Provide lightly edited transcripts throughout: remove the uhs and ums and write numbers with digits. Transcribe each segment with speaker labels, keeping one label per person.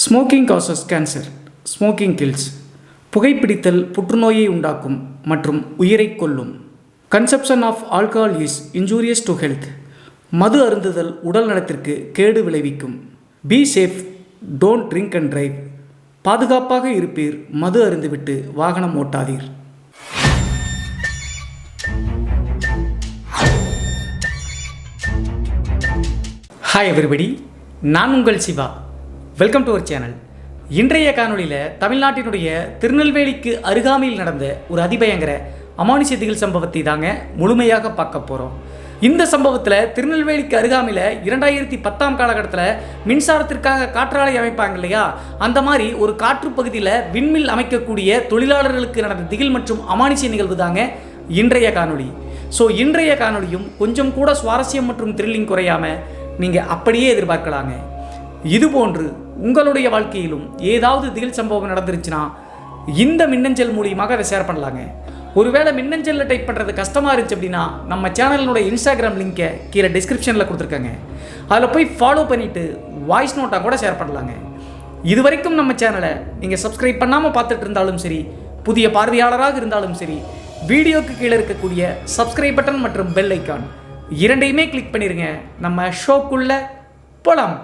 Speaker 1: Smoking causes cancer. Smoking kills. புகைப்பிடித்தல் புற்றுநோயை உண்டாக்கும் மற்றும் உயிரை கொல்லும். Consumption of alcohol is injurious to health. மது அருந்துதல் உடல் நலத்திற்கு கேடு விளைவிக்கும். Be safe, don't drink and drive. பாதுகாப்பாக இருப்பீர், மது அருந்துவிட்டு வாகனம் ஓட்டாதீர். ஹாய் எவ்ரிபடி, நான் உங்கள் Siva. Welcome to our channel. இன்றைய காணொலியில் தமிழ்நாட்டினுடைய திருநெல்வேலிக்கு அருகாமையில் நடந்த ஒரு அதிபயங்கர அமானுஷ்ய திகில் சம்பவத்தை தாங்க முழுமையாக பார்க்க போகிறோம். இந்த சம்பவத்தில் திருநெல்வேலிக்கு அருகாமையில் 2010 காலகட்டத்தில் மின்சாரத்திற்காக காற்றாலை அமைப்பாங்க இல்லையா, அந்த மாதிரி ஒரு காற்று பகுதியில் விண்மில் அமைக்கக்கூடிய தொழிலாளர்களுக்கு நடந்த திகில் மற்றும் அமானுஷ்ய நிகழ்வு தாங்க இன்றைய காணொலி. ஸோ இன்றைய காணொலியும் கொஞ்சம் கூட சுவாரஸ்யம் மற்றும் த்ரில்லிங் குறையாமல் நீங்கள் அப்படியே எதிர்பார்க்கலாங்க. இதுபோன்று உங்களுடைய வாழ்க்கையிலும் ஏதாவது திகில் சம்பவம் நடந்துருச்சுன்னா இந்த மின்னஞ்சல் மூலியமாக அதை ஷேர் பண்ணலாங்க. ஒருவேளை மின்னஞ்சலில் டைப் பண்ணுறது கஷ்டமாக இருந்துச்சு அப்படின்னா நம்ம சேனலினுடைய இன்ஸ்டாகிராம் லிங்கை கீழே டிஸ்கிரிப்ஷனில் கொடுத்துருக்காங்க. அதில் போய் ஃபாலோ பண்ணிவிட்டு வாய்ஸ் நோட்டாக கூட ஷேர் பண்ணலாங்க. இது வரைக்கும் நம்ம சேனலை நீங்கள் சப்ஸ்கிரைப் பண்ணாமல் பார்த்துட்டு இருந்தாலும் சரி, புதிய பார்வையாளராக இருந்தாலும் சரி, வீடியோக்கு கீழே இருக்கக்கூடிய சப்ஸ்கிரைப் பட்டன் மற்றும் பெல் ஐக்கான் இரண்டையுமே கிளிக் பண்ணிடுங்க. நம்ம ஷோக்குள்ளே போகலாம்.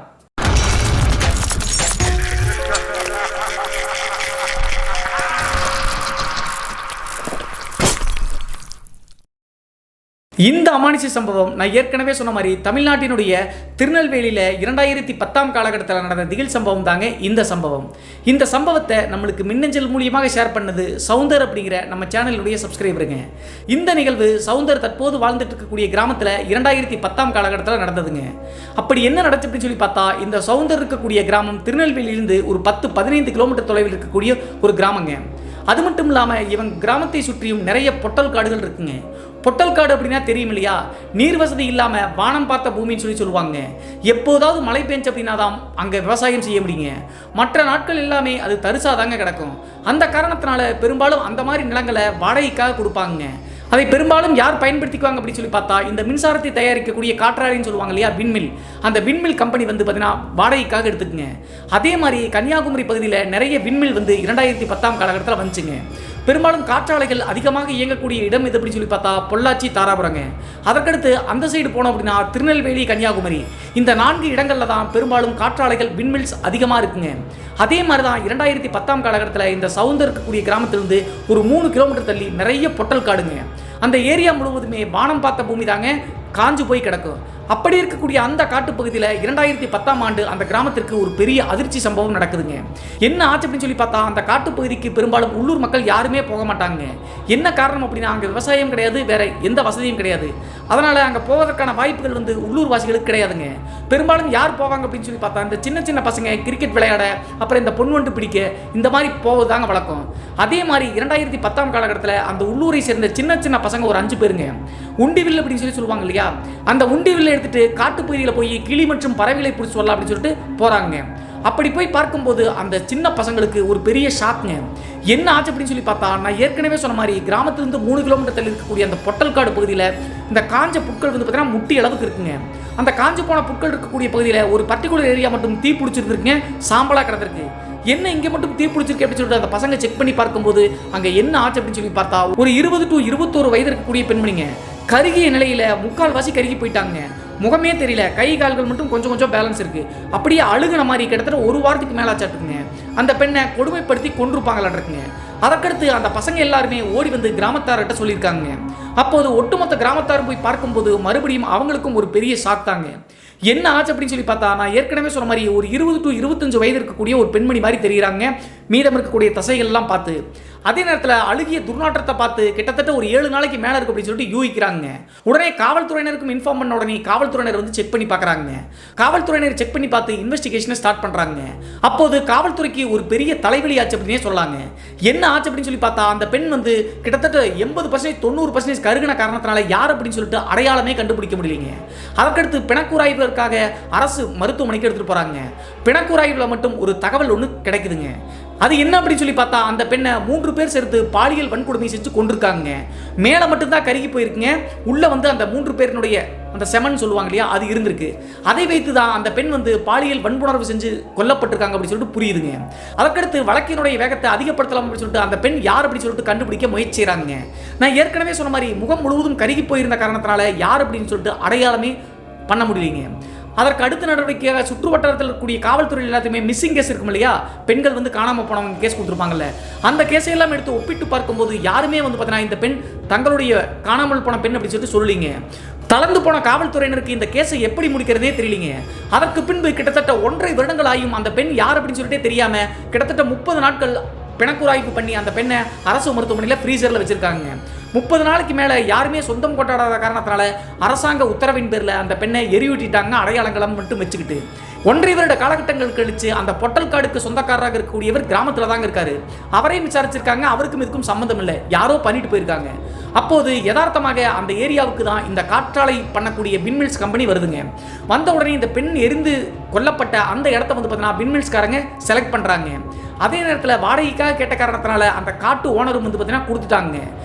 Speaker 1: இந்த அமானுஷ்ய சம்பவம் நான் ஏற்கனவே சொன்ன மாதிரி தமிழ்நாட்டினுடைய திருநெல்வேலியில் 2010 காலகட்டத்தில் நடந்த திகில் சம்பவம் தாங்க இந்த சம்பவம். இந்த சம்பவத்தை நம்மளுக்கு மின்னஞ்சல் மூலியமாக ஷேர் பண்ணது சவுந்தர் அப்படிங்கிற நம்ம சேனலுடைய சப்ஸ்கிரைபருங்க. இந்த நிகழ்வு சவுந்தர் தற்போது வாழ்ந்துட்டு இருக்கக்கூடிய கிராமத்தில் 2010 காலகட்டத்தில் நடந்ததுங்க. அப்படி என்ன நடந்துச்சு அப்படின்னு சொல்லி பார்த்தா, இந்த சவுந்தர் இருக்கக்கூடிய கிராமம் திருநெல்வேலியிலிருந்து ஒரு 10-15 கிலோமீட்டர் தொலைவில் இருக்கக்கூடிய ஒரு கிராமங்க. அது மட்டும் இல்லாமல் இவங்க கிராமத்தை சுற்றியும் நிறைய பொட்டல் காடுகள் இருக்குங்க. பொட்டல் காடு அப்படின்னா தெரியும் இல்லையா, நீர் வசதி இல்லாமல் வானம் பார்த்த பூமின்னு சொல்லுவாங்க. எப்போதாவது மழை பெஞ்சு அப்படின்னா தான் அங்கே விவசாயம் செய்ய முடியுங்க. மற்ற நாட்கள் எல்லாமே அது தரிசாதாங்க கிடக்கும். அந்த காரணத்தினால பெரும்பாலும் அந்த மாதிரி நிலங்களை வாடகைக்காக கொடுப்பாங்க. அதை பெரும்பாலும் யார் பயன்படுத்திக்குவாங்க அப்படின்னு சொல்லி பார்த்தா, இந்த மின்சாரத்தை தயாரிக்கக்கூடிய காற்றாலைன்னு சொல்லுவாங்க இல்லையா, விண்மில். அந்த விண்மில் கம்பெனி வந்து பார்த்தீங்கன்னா வாடகைக்காக எடுத்துக்குங்க. அதே மாதிரி கன்னியாகுமரி பகுதியில் நிறைய விண்மில் வந்து 2010 காலகட்டத்தில் வந்துச்சுங்க. பெரும்பாலும் காற்றாலைகள் அதிகமாக இயங்கக்கூடிய இடம் எது அப்படின்னு சொல்லி பார்த்தா பொள்ளாச்சி, தாராபுரங்க. அதற்கடுத்து அந்த சைடு போனோம் அப்படின்னா திருநெல்வேலி, கன்னியாகுமரி, இந்த 4 இடங்களில் தான் பெரும்பாலும் காற்றாலைகள் விண்மில்ஸ் அதிகமாக இருக்குங்க. அதே மாதிரி தான் 2010 காலகட்டத்தில் இந்த சவுந்தர் இருக்கக்கூடிய கிராமத்திலிருந்து ஒரு 3 கிலோமீட்டர் தள்ளி நிறைய பொட்டல் காடுங்க. அந்த ஏரியா முழுவதுமே வானம் பார்த்த பூமி தாங்க, காஞ்சு போய் கிடக்கும். அப்படி இருக்கக்கூடிய அந்த காட்டுப்பகுதியில் 2010 ஆண்டு அந்த கிராமத்திற்கு ஒரு பெரிய அதிர்ச்சி சம்பவம் நடக்குதுங்க. என்ன ஆச்சு அப்படின்னு சொல்லி பார்த்தா, அந்த காட்டுப்பகுதிக்கு பெரும்பாலும் உள்ளூர் மக்கள் யாருமே போக மாட்டாங்க. என்ன காரணம் அப்படின்னா, அங்கே விவசாயம் கிடையாது, வேற எந்த வசதியும் கிடையாது. அதனால் அங்கே போவதற்கான வாய்ப்புகள் வந்து உள்ளூர் வாசிகளுக்கு கிடையாதுங்க. பெரும்பாலும் யார் போவாங்க அப்படின்னு சொல்லி பார்த்தா, இந்த சின்ன சின்ன பசங்க கிரிக்கெட் விளையாட, அப்புறம் இந்த பொன்வண்டு பிடிக்க, இந்த மாதிரி போவதுதாங்க வழக்கம். அதே மாதிரி 2010 காலகட்டத்தில் அந்த உள்ளூரை சேர்ந்த சின்ன சின்ன பசங்க ஒரு 5 பேருங்க உண்டிவில் அப்படின்னு சொல்லுவாங்க இல்லையா, அந்த உண்டிவில் எடுத்துட்டு காட்டுப்பகுதியில் போய் கிளி மற்றும் பறவைகளை பிடிச்சி வரலாம் அப்படின்னு சொல்லிட்டு போறாங்க. அப்படி போய் பார்க்கும்போது அந்த சின்ன பசங்களுக்கு ஒரு பெரிய ஷாக்குங்க. என்ன ஆச்சு அப்படின்னு சொல்லி பார்த்தா, நான் ஏற்கனவே சொன்ன மாதிரி கிராமத்திலிருந்து 3 கிலோமீட்டர் தள்ளி இருக்கக்கூடிய அந்த பொட்டல்காடு பகுதியில் இந்த காஞ்ச புட்கள் வந்து பார்த்தீங்கன்னா முட்டி அளவுக்கு இருக்குங்க. அந்த காஞ்சு போன புட்கள் இருக்கக்கூடிய பகுதியில் ஒரு பர்டிகுலர் ஏரியா மட்டும் தீ பிடிச்சிருக்குங்க, சாம்பலாக கிடந்திருக்கு. என்ன இங்கே மட்டும் தீ பிடிச்சிருக்கு அப்படின்னு சொல்லிட்டு அந்த பசங்க செக் பண்ணி பார்க்கும்போது அங்கே என்ன ஆச்சு அப்படின்னு சொல்லி பார்த்தா, ஒரு 20 to 21 வயது இருக்கக்கூடிய பெண்மணிங்க கருகிய நிலையில் 3/4 கருகி போயிட்டாங்க. முகமே தெரியல, கை கால்கள் மட்டும் கொஞ்சம் கொஞ்சம் பேலன்ஸ் இருக்கு. அப்படியே அழுகுன மாதிரி கிட்டத்தட்ட 1 வாரத்துக்கு மேலே ஆச்சாட்டுங்க. அந்த பெண்ணை கொடுமைப்படுத்தி கொன்றுப்பாங்களாட்டுருக்குங்க. அதற்கடுத்து அந்த பசங்க எல்லாருமே ஓடி வந்து கிராமத்தார்கிட்ட சொல்லியிருக்காங்க. அப்போது ஒட்டுமொத்த கிராமத்தாரும் போய் பார்க்கும்போது மறுபடியும் அவங்களுக்கும் ஒரு பெரிய ஷாக் தாங்க. என்ன ஆச்சு அப்படின்னு சொல்லி பார்த்தா, நான் ஏற்கனவே சொன்ன மாதிரி ஒரு 20 to 25 வயது இருக்கக்கூடிய ஒரு பெண்மணி மாதிரி தெரிகிறாங்க, மீதம் இருக்கக்கூடிய தசைகள்லாம் பார்த்து. அதே நேரத்தில் அழுகிய துர்நாற்றத்தை பார்த்து கிட்டத்தட்ட ஒரு 7 நாளைக்கு மேலே இருக்கு அப்படின்னு சொல்லிட்டு யூகிக்கிறாங்க. உடனே காவல்துறையினருக்கும் இன்ஃபார்ம் பண்ண உடனே காவல்துறையினர் வந்து செக் பண்ணி பார்க்குறாங்க. காவல்துறையினர் செக் பண்ணி பார்த்து இன்வெஸ்டிகேஷனை ஸ்டார்ட் பண்ணுறாங்க. அப்போது காவல்துறைக்கு ஒரு பெரிய தலைவலி ஆச்சு அப்படின்னே சொல்லாங்க. என்ன ஆச்சு அப்படின்னு சொல்லி பார்த்தா, அந்த பெண் வந்து கிட்டத்தட்ட 80% 90% கருகின காரணத்தினால யார் அப்படின்னு சொல்லிட்டு அடையாளமே கண்டுபிடிக்க முடியலைங்க. அதற்கடுத்து பிணக்கூராய்வுக்காக அரசு மருத்துவமனைக்கு எடுத்துகிட்டு போகிறாங்க. பிணக்கூராய்வில் மட்டும் ஒரு தகவல் ஒன்று கிடைக்குதுங்க. அது என்ன அப்படின்னு சொல்லி பார்த்தா அந்த பெண்ணை 3 பேர் சேர்த்து பாலியல் வன்கொடுமை செஞ்சு கொண்டிருக்காங்க. மேலே மட்டும்தான் கருகி போயிருக்குங்க. உள்ளே வந்து அந்த 3 பேரினுடைய அந்த செமன் சொல்லுவாங்க இல்லையா, அது இருந்திருக்கு. அதை வைத்து தான் அந்த பெண் வந்து பாலியல் வன்புணர்வு செஞ்சு கொல்லப்பட்டிருக்காங்க அப்படின்னு சொல்லிட்டு புரியுதுங்க. அதற்கடுத்து வழக்கினுடைய வேகத்தை அதிகப்படுத்தலாம் அப்படின்னு சொல்லிட்டு அந்த பெண் யார் அப்படின்னு சொல்லிட்டு கண்டுபிடிக்க முயற்சி செய்கிறாங்க. நான் ஏற்கனவே சொன்ன மாதிரி முகம் முழுவதும் கருகி போயிருந்த காரணத்தினால யார் அப்படின்னு சொல்லிட்டு அடையாளமே பண்ண முடியலைங்க. அதற்கு அடுத்த நடவடிக்கையாக சுற்று வட்டாரத்தில் இருக்கக்கூடிய காவல்துறை எல்லாத்தையுமே மிஸ்ஸிங் கேஸ் இருக்கும் இல்லையா, பெண்கள் வந்து காணாமல் போனவங்க கேஸ் கொடுத்துருப்பாங்கல்ல, அந்த கேஸை எல்லாம் எடுத்து ஒப்பிட்டு பார்க்கும்போது யாருமே வந்து பார்த்தீங்கன்னா இந்த பெண் தங்களுடைய காணாமல் போன பெண் அப்படின்னு சொல்லிட்டு சொல்லிங்க. தளர்ந்து போன காவல்துறையினருக்கு இந்த கேஸை எப்படி முடிக்கிறதே தெரியலிங்க. அதற்கு பின்பு கிட்டத்தட்ட 1.5 வருடங்கள் ஆயும் அந்த பெண் யார் அப்படின்னு சொல்லிட்டே தெரியாம கிட்டத்தட்ட 30 நாட்கள் பிணக்குறாய்வு பண்ணி அந்த பெண்ணை அரசு மருத்துவமனையில் ஃப்ரீசரில் வச்சிருக்காங்க. 30 நாளைக்கு மேலே யாருமே சொந்தம் கொண்டாடாத காரணத்தினால அரசாங்க உத்தரவின் பேரில் அந்த பெண்ணை எரியூட்டிட்டாங்க, அடையாளங்களும் மட்டும் வச்சுக்கிட்டு. 1.5 வருட காலகட்டங்கள் கழிச்சு அந்த பொட்டல்காடுக்கு சொந்தக்காரராக இருக்கக்கூடியவர் கிராமத்தில் தாங்க இருக்காரு. அவரையும் விசாரிச்சிருக்காங்க, அவருக்கும் இதுக்கும் சம்மந்தம் இல்லை, யாரோ பண்ணிட்டு போயிருக்காங்க. அப்போது யதார்த்தமாக அந்த ஏரியாவுக்கு தான் இந்த காற்றாலை பண்ணக்கூடிய விண்மில்ஸ் கம்பெனி வருதுங்க. வந்த உடனே இந்த பெண் எரிந்து கொல்லப்பட்ட அந்த இடத்த வந்து பார்த்தீங்கன்னா விண்மில்ஸ்காரங்க செலக்ட் பண்ணுறாங்க. அதே நேரத்தில் வாடகைக்காக கேட்ட காரணத்தினால அந்த காட்டு ஓனரும் வந்து பார்த்தீங்கன்னா கொடுத்துட்டாங்க.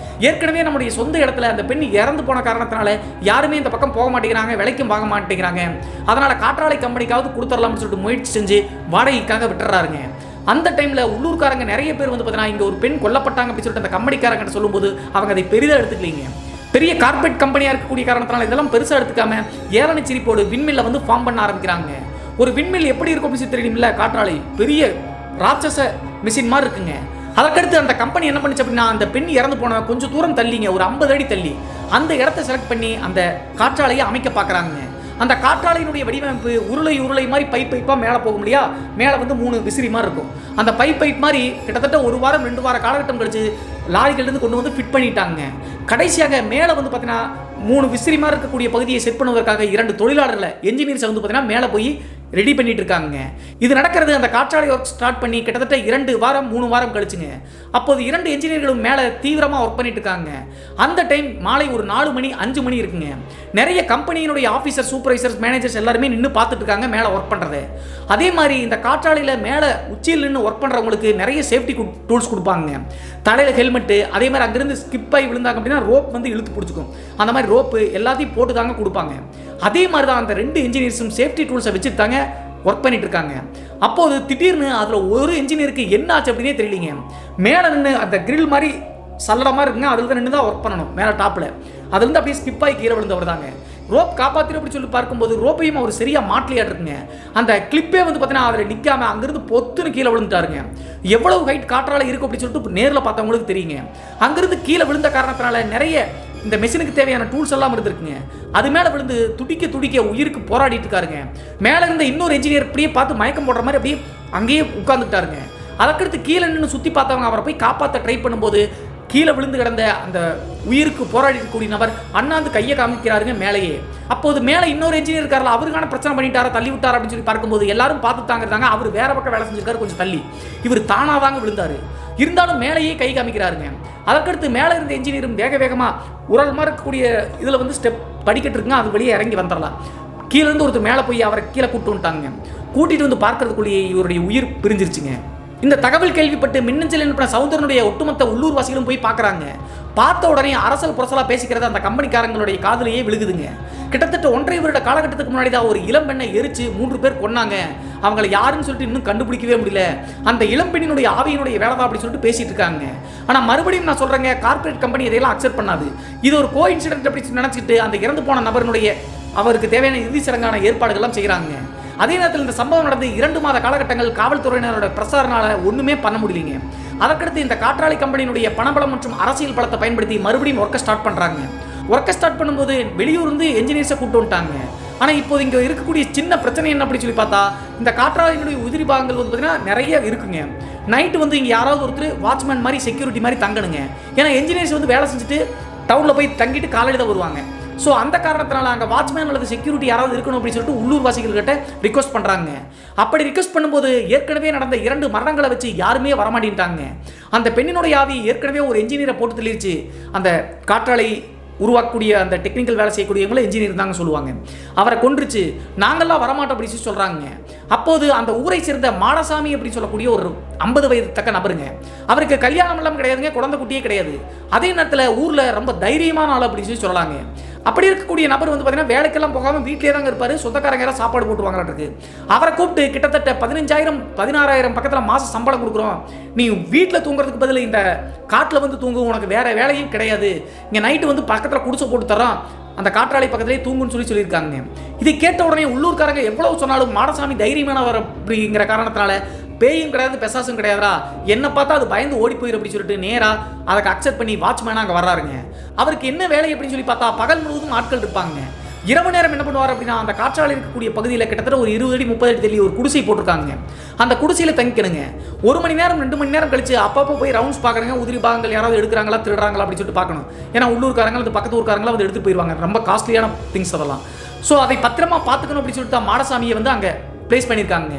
Speaker 1: ஏற்கனவே நம்முடைய சொந்த இடத்துல அந்த பெண் இறந்து போன காரணத்தினால யாருமே இந்த பக்கம் போக மாட்டேங்கிறாங்க, விலைக்கும் வாங்க மாட்டேங்கிறாங்க. அதனால காற்றாலை கம்பெனிக்காவது கொடுத்துடலாம்னு சொல்லிட்டு முயற்சி செஞ்சு வாடகைக்காக விட்டுறாருங்க. அந்த டைமில் உள்ளூர்காரங்க நிறைய பேர் வந்து பார்த்தீங்கன்னா இங்கே ஒரு பெண் கொல்லப்பட்டாங்க அப்படின்னு சொல்லிட்டு அந்த கம்பெனிக்காரங்கிட்ட சொல்லும்போது அவங்க அதை பெரிதாக எடுத்துக்கலீங்க. பெரிய கார்பரேட் கம்பெனியாக இருக்கக்கூடிய காரணத்தினால இதெல்லாம் பெருசாக எடுத்துக்காம ஏளன சிரிப்போடு விண்மில்லை வந்து ஃபார்ம் பண்ண ஆரம்பிக்கிறாங்க. ஒரு விண்மில் எப்படி இருக்கும் அப்படின்னு தெரியுமில்ல, காற்றாலை பெரிய ராட்சச மிஷின் மாதிரி இருக்குங்க. அதற்கடுத்து அந்த கம்பெனி என்ன பண்ணுச்சு அப்படின்னா அந்த பெண் இறந்து போன கொஞ்சம் தூரம் தள்ளிங்க, ஒரு 50 அடி தள்ளி அந்த இடத்த செலக்ட் பண்ணி அந்த காற்றாலையை அமைக்க பார்க்குறாங்க. அந்த காற்றாலையினுடைய வடிவமைப்பு உருளை மாதிரி பைப்பாக மேலே போகும் இல்லையா, மேலே வந்து 3 விசிறி மாதிரி இருக்கும். அந்த பைப் மாதிரி கிட்டத்தட்ட 1 வாரம் 2 வார காலகட்டம் கழிச்சு லாரிகள்லேருந்து கொண்டு வந்து ஃபிட் பண்ணிட்டாங்க. கடைசியாக மேலே வந்து பார்த்தீங்கன்னா 3 விசிறி மாதிரி இருக்கக்கூடிய பகுதியை செட் பண்ணுவதற்காக 2 தொழிலாளர்களை என்ஜினியர்ஸ் வந்து பார்த்தீங்கன்னா மேலே போய் ரெடி பண்ணிட்டு இருக்காங்க. இது நடக்கிறது அந்த காற்றாலை ஒர்க் ஸ்டார்ட் பண்ணி கிட்டத்தட்ட 2 வாரம் 3 வாரம் கழிச்சுங்க. அப்போது 2 என்ஜினியர்களும் மேலே தீவிரமாக ஒர்க் பண்ணிட்டு இருக்காங்க. அந்த டைம் மாலை ஒரு 4 மணி 5 மணி இருக்குங்க. நிறைய கம்பெனியினுடைய ஆஃபீஸர், சூப்பர்வைசர்ஸ், மேனேஜர்ஸ் எல்லாருமே நின்று பார்த்துட்டு இருக்காங்க மேலே ஒர்க் பண்ணுறது. அதே மாதிரி இந்த காற்றாலையில் மேலே உச்சியில் நின்று ஒர்க் பண்ணுறவங்களுக்கு நிறைய சேஃப்டி டூல்ஸ் கொடுப்பாங்க. தலையில் ஹெல்மெட்டு, அதே மாதிரி அங்கேருந்து ஸ்கிப் ஆகி விழுந்தாங்க அப்படின்னா ரோப் வந்து இழுத்து பிடிச்சிக்கும். அந்த மாதிரி ரோப்பு எல்லாத்தையும் போட்டு தாங்க கொடுப்பாங்க. அதே மாதிரி தான் அந்த 2 இன்ஜினியர்ஸும் சேஃப்டி டூல்ஸை வச்சுட்டு தாங்க ஒர்க் பண்ணிட்டு இருக்காங்க. அப்போது திடீர்னு அதில் ஒரு இன்ஜினியருக்கு என்ன ஆச்சு அப்படின்னே தெரியலிங்க. மேலே நின்று அந்த கிரில் மாதிரி சல்லட மாதிரி இருக்குங்க, அதில் தான் நின்று தான் ஒர்க் பண்ணணும் மேலே டாப்பில். அதுலேருந்து அப்படியே ஸ்கிப் ஆகி கீழே விழுந்தவர் தாங்க. ரோப் காப்பாற்றிடும் அப்படின்னு சொல்லி பார்க்கும்போது ரோப்பையும் அவர் சரியாக மாட்டலையாட்டுருங்க. அந்த கிளிப்பே வந்து பார்த்தீங்கன்னா அதில் நிற்காம அங்கேருந்து பொத்துன்னு கீழே விழுந்துட்டாருங்க. எவ்வளவு ஹைட் காற்றாலை இருக்கும் அப்படின்னு சொல்லிட்டு நேரில் பார்த்தவங்களுக்கு தெரியுங்க. அங்கேருந்து கீழே விழுந்த காரணத்தினால நிறைய இந்த மெஷினுக்கு தேவையான டூல்ஸ் எல்லாம் இருந்திருக்குங்க. அது மேலே விழுந்து துடிக்க உயிருக்கு போராடிட்டு இருக்காருங்க. மேலே இருந்த இன்னொரு என்ஜினியர் அப்படியே பார்த்து மயக்கம் போடுற மாதிரி அப்படியே அங்கேயே உட்கார்ந்துட்டாருங்க. அதற்கடுத்து கீழே நின்று சுற்றி பார்த்தவங்க அவரை போய் காப்பாற்ற ட்ரை பண்ணும்போது கீழே விழுந்து கிடந்த அந்த உயிருக்கு போராடி இருக்கக்கூடிய நபர் அண்ணாந்து கையை காமிக்கிறாருங்க மேலேயே. அப்போது மேலே இன்னொரு என்ஜினியர் இருக்காருல, அவருக்கான பிரச்சனை பண்ணிட்டாரா, தள்ளி விட்டாரா அப்படின்னு சொல்லி பார்க்கும்போது எல்லாரும் பார்த்து தாங்கிறாங்க. அவர் வேற பக்கம் வேலை செஞ்சிருக்காரு கொஞ்சம் தள்ளி. இவர் தானாதாங்க விழுந்தாரு. இருந்தாலும் மேலேயே கை காமிக்கிறாருங்க. அதற்கடுத்து மேலே இருந்த என்ஜினியரும் வேகமாக உரல் மாதிரி இருக்கக்கூடிய இதில் வந்து ஸ்டெப் படிக்கட்டு இருக்குங்க, அது வெளியே இறங்கி வந்துடலாம். கீழேருந்து ஒருத்தர் மேலே போய் அவரை கீழே கூப்பிட்டு வந்துட்டாங்க. கூட்டிகிட்டு வந்து பார்க்கறதுக்குள்ளேயே இவருடைய உயிர் பிரிஞ்சிருச்சுங்க. இந்த தகவல் கேள்விப்பட்டு மின்னஞ்சல் அனுப்பின சௌந்தரனுடைய ஒட்டுமொத்த உள்ளூர் வாசிகளும் போய் பார்க்குறாங்க. பார்த்த உடனே அரசல் புரசலாக பேசிக்கிறது அந்த கம்பெனிக்காரங்களுடைய காதலையே விழுகுதுங்க. கிட்டத்தட்ட 1.5 வருட காலகட்டத்துக்கு முன்னாடி தான் ஒரு இளம் பெண்ணை எரிச்சு 3 பேர் கொன்னாங்க. அவங்களை யாருன்னு சொல்லிட்டு இன்னும் கண்டுபிடிக்கவே முடியல. அந்த இளம்பெண்ணினுடைய ஆவியினுடைய வேலை தான் அப்படி சொல்லிட்டு பேசிட்டு இருக்காங்க. ஆனால் மறுபடியும் நான் சொல்கிறேங்க, கார்பரேட் கம்பெனி இதையெல்லாம் அக்செப்ட் பண்ணாது. இது ஒரு கோ இன்சிடென்ட் அப்படி நினச்சிட்டு அந்த இறந்து போன நபரினுடைய அவருக்கு தேவையான இறுதி சடங்கான ஏற்பாடுகள்லாம் செய்கிறாங்க. அதே நேரத்தில் இந்த சம்பவம் நடந்து 2 மாத காலகட்டங்கள் காவல்துறையினரோட பிரசாரனால ஒன்றுமே பண்ண முடியலைங்க. அதற்கடுத்து இந்த காற்றாலை கம்பெனியினுடைய பணபலம் மற்றும் அரசியல் பலத்தை பயன்படுத்தி மறுபடியும் ஒர்க்கை ஸ்டார்ட் பண்ணுறாங்க. ஒர்க்கை ஸ்டார்ட் பண்ணும்போது வெளியூர்ந்து என்ஜினியர்ஸை கூப்பிட்டு வந்துட்டாங்க. ஆனால் இப்போது இங்கே இருக்கக்கூடிய சின்ன பிரச்சனை என்ன அப்படின்னு சொல்லி பார்த்தா, இந்த காற்றாலையினுடைய உதிரி பாகங்கள் வந்து பார்த்தீங்கன்னா நிறைய இருக்குங்க. நைட்டு வந்து இங்கே யாராவது ஒருத்தர் வாட்ச்மேன் மாதிரி செக்யூரிட்டி மாதிரி தங்கணுங்க. ஏன்னா என்ஜினியர்ஸ் வந்து வேலை செஞ்சுட்டு டவுனில் போய் தங்கிட்டு காலையில் தான் வருவாங்க. ஸோ அந்த காரணத்தினால அங்கே வாட்ச்மேன் அல்லது செக்யூரிட்டி யாராவது இருக்கணும் அப்படின்னு சொல்லிட்டு உள்ளூர் வாசிகள்கிட்ட ரிக்வஸ்ட் பண்ணுறாங்க. அப்படி ரிக்வஸ்ட் பண்ணும்போது ஏற்கனவே நடந்த 2 மரணங்களை வச்சு யாருமே வரமாட்டேன்ட்டாங்க. அந்த பெண்ணினுடைய ஆவி ஏற்கனவே ஒரு என்ஜினியரை போட்டு தெளிச்சு அந்த காற்றாலை உருவாக்கக்கூடிய அந்த டெக்னிக்கல் வேலை செய்யக்கூடியவங்களும் இன்ஜினியர் தாங்க சொல்லுவாங்க. அவரை கொன்றுச்சு, நாங்கள்லாம் வரமாட்டோம் அப்படின்னு சொல்கிறாங்க. அப்போது அந்த ஊரை சேர்ந்த மாடசாமி அப்படின்னு சொல்லக்கூடிய ஒரு 50 வயது தக்க நபருங்க. அவருக்கு கல்யாணம் எல்லாம் கிடையாதுங்க, குழந்தை குட்டியே கிடையாது. அதே நேரத்தில் ஊரில் ரொம்ப தைரியமான ஆள் அப்படின்னு சொல்லலாங்க. அப்படி இருக்கக்கூடிய நபர் வந்து பார்த்தீங்கன்னா வேலைக்கெல்லாம் போகாமல் வீட்டிலே தாங்க இருப்பார். சொந்தக்காரங்க யாராவது சாப்பாடு போட்டு வாங்கலாருக்கு. அவரை கூப்பிட்டு கிட்டத்தட்ட 15,000 16,000 பக்கத்தில் மாதம் சம்பளம் கொடுக்குறோம், நீ வீட்டில் தூங்குறதுக்கு பதில் இந்த காட்டில் வந்து தூங்கும், உனக்கு வேற வேலையும் கிடையாது, இங்கே நைட்டு வந்து பக்கத்தில் குடிசை போட்டு தரோம், அந்த காற்றாலை பக்கத்திலே தூங்குன்னு சொல்லியிருக்காங்க. இதை கேட்ட உடனே உள்ளூர்காரங்க எவ்வளவு சொன்னாலும் மாடசாமி தைரியமானவர் அப்படிங்கிற காரணத்தினால பேயும் கிடையாது பெசாசும் கிடையாதுரா, என்ன பார்த்தா அது பயந்து ஓடி போயிரு அப்படின்னு சொல்லிட்டு நேராக அதுக்கு அக்செப்ட் பண்ணி வாட்ச்மேனாக அங்கே வர்றாருங்க. அவருக்கு என்ன வேலை அப்படின்னு சொல்லி பார்த்தா பகல் முழுவதும் ஆட்கள் இருப்பாங்க. இரவு நேரம் என்ன பண்ணுவார் அப்படின்னா அந்த காற்றாலை இருக்கக்கூடிய பகுதியில் கிட்டத்தட்ட ஒரு 20 அடி 30 அடி தள்ளி ஒரு குடிசை போட்டிருக்காங்க. அந்த குடிசையில் தங்கிக்கணுங்க. 1 மணி நேரம் 2 மணி நேரம் கழிச்சு அப்பப்போ போய் ரவுண்ட்ஸ் பார்க்குறங்க, உதிரி பாகங்கள் யாராவது எடுக்கிறாங்களா திருடுறாங்களா அப்படின்னு சொல்லிட்டு பார்க்கணும். ஏன்னா உள்ளூர்காரங்க அந்த பக்கத்து ஊர்க்காரங்களா வந்து எடுத்துட்டு போயிடுவாங்க, ரொம்ப காஸ்ட்லியான திங்ஸ் அதெல்லாம். ஸோ அதை பத்திரமா பார்த்துக்கணும் அப்படின்னு சொல்லிட்டு மாடசாமியை வந்து அங்கே பிளேஸ் பண்ணியிருக்காங்க.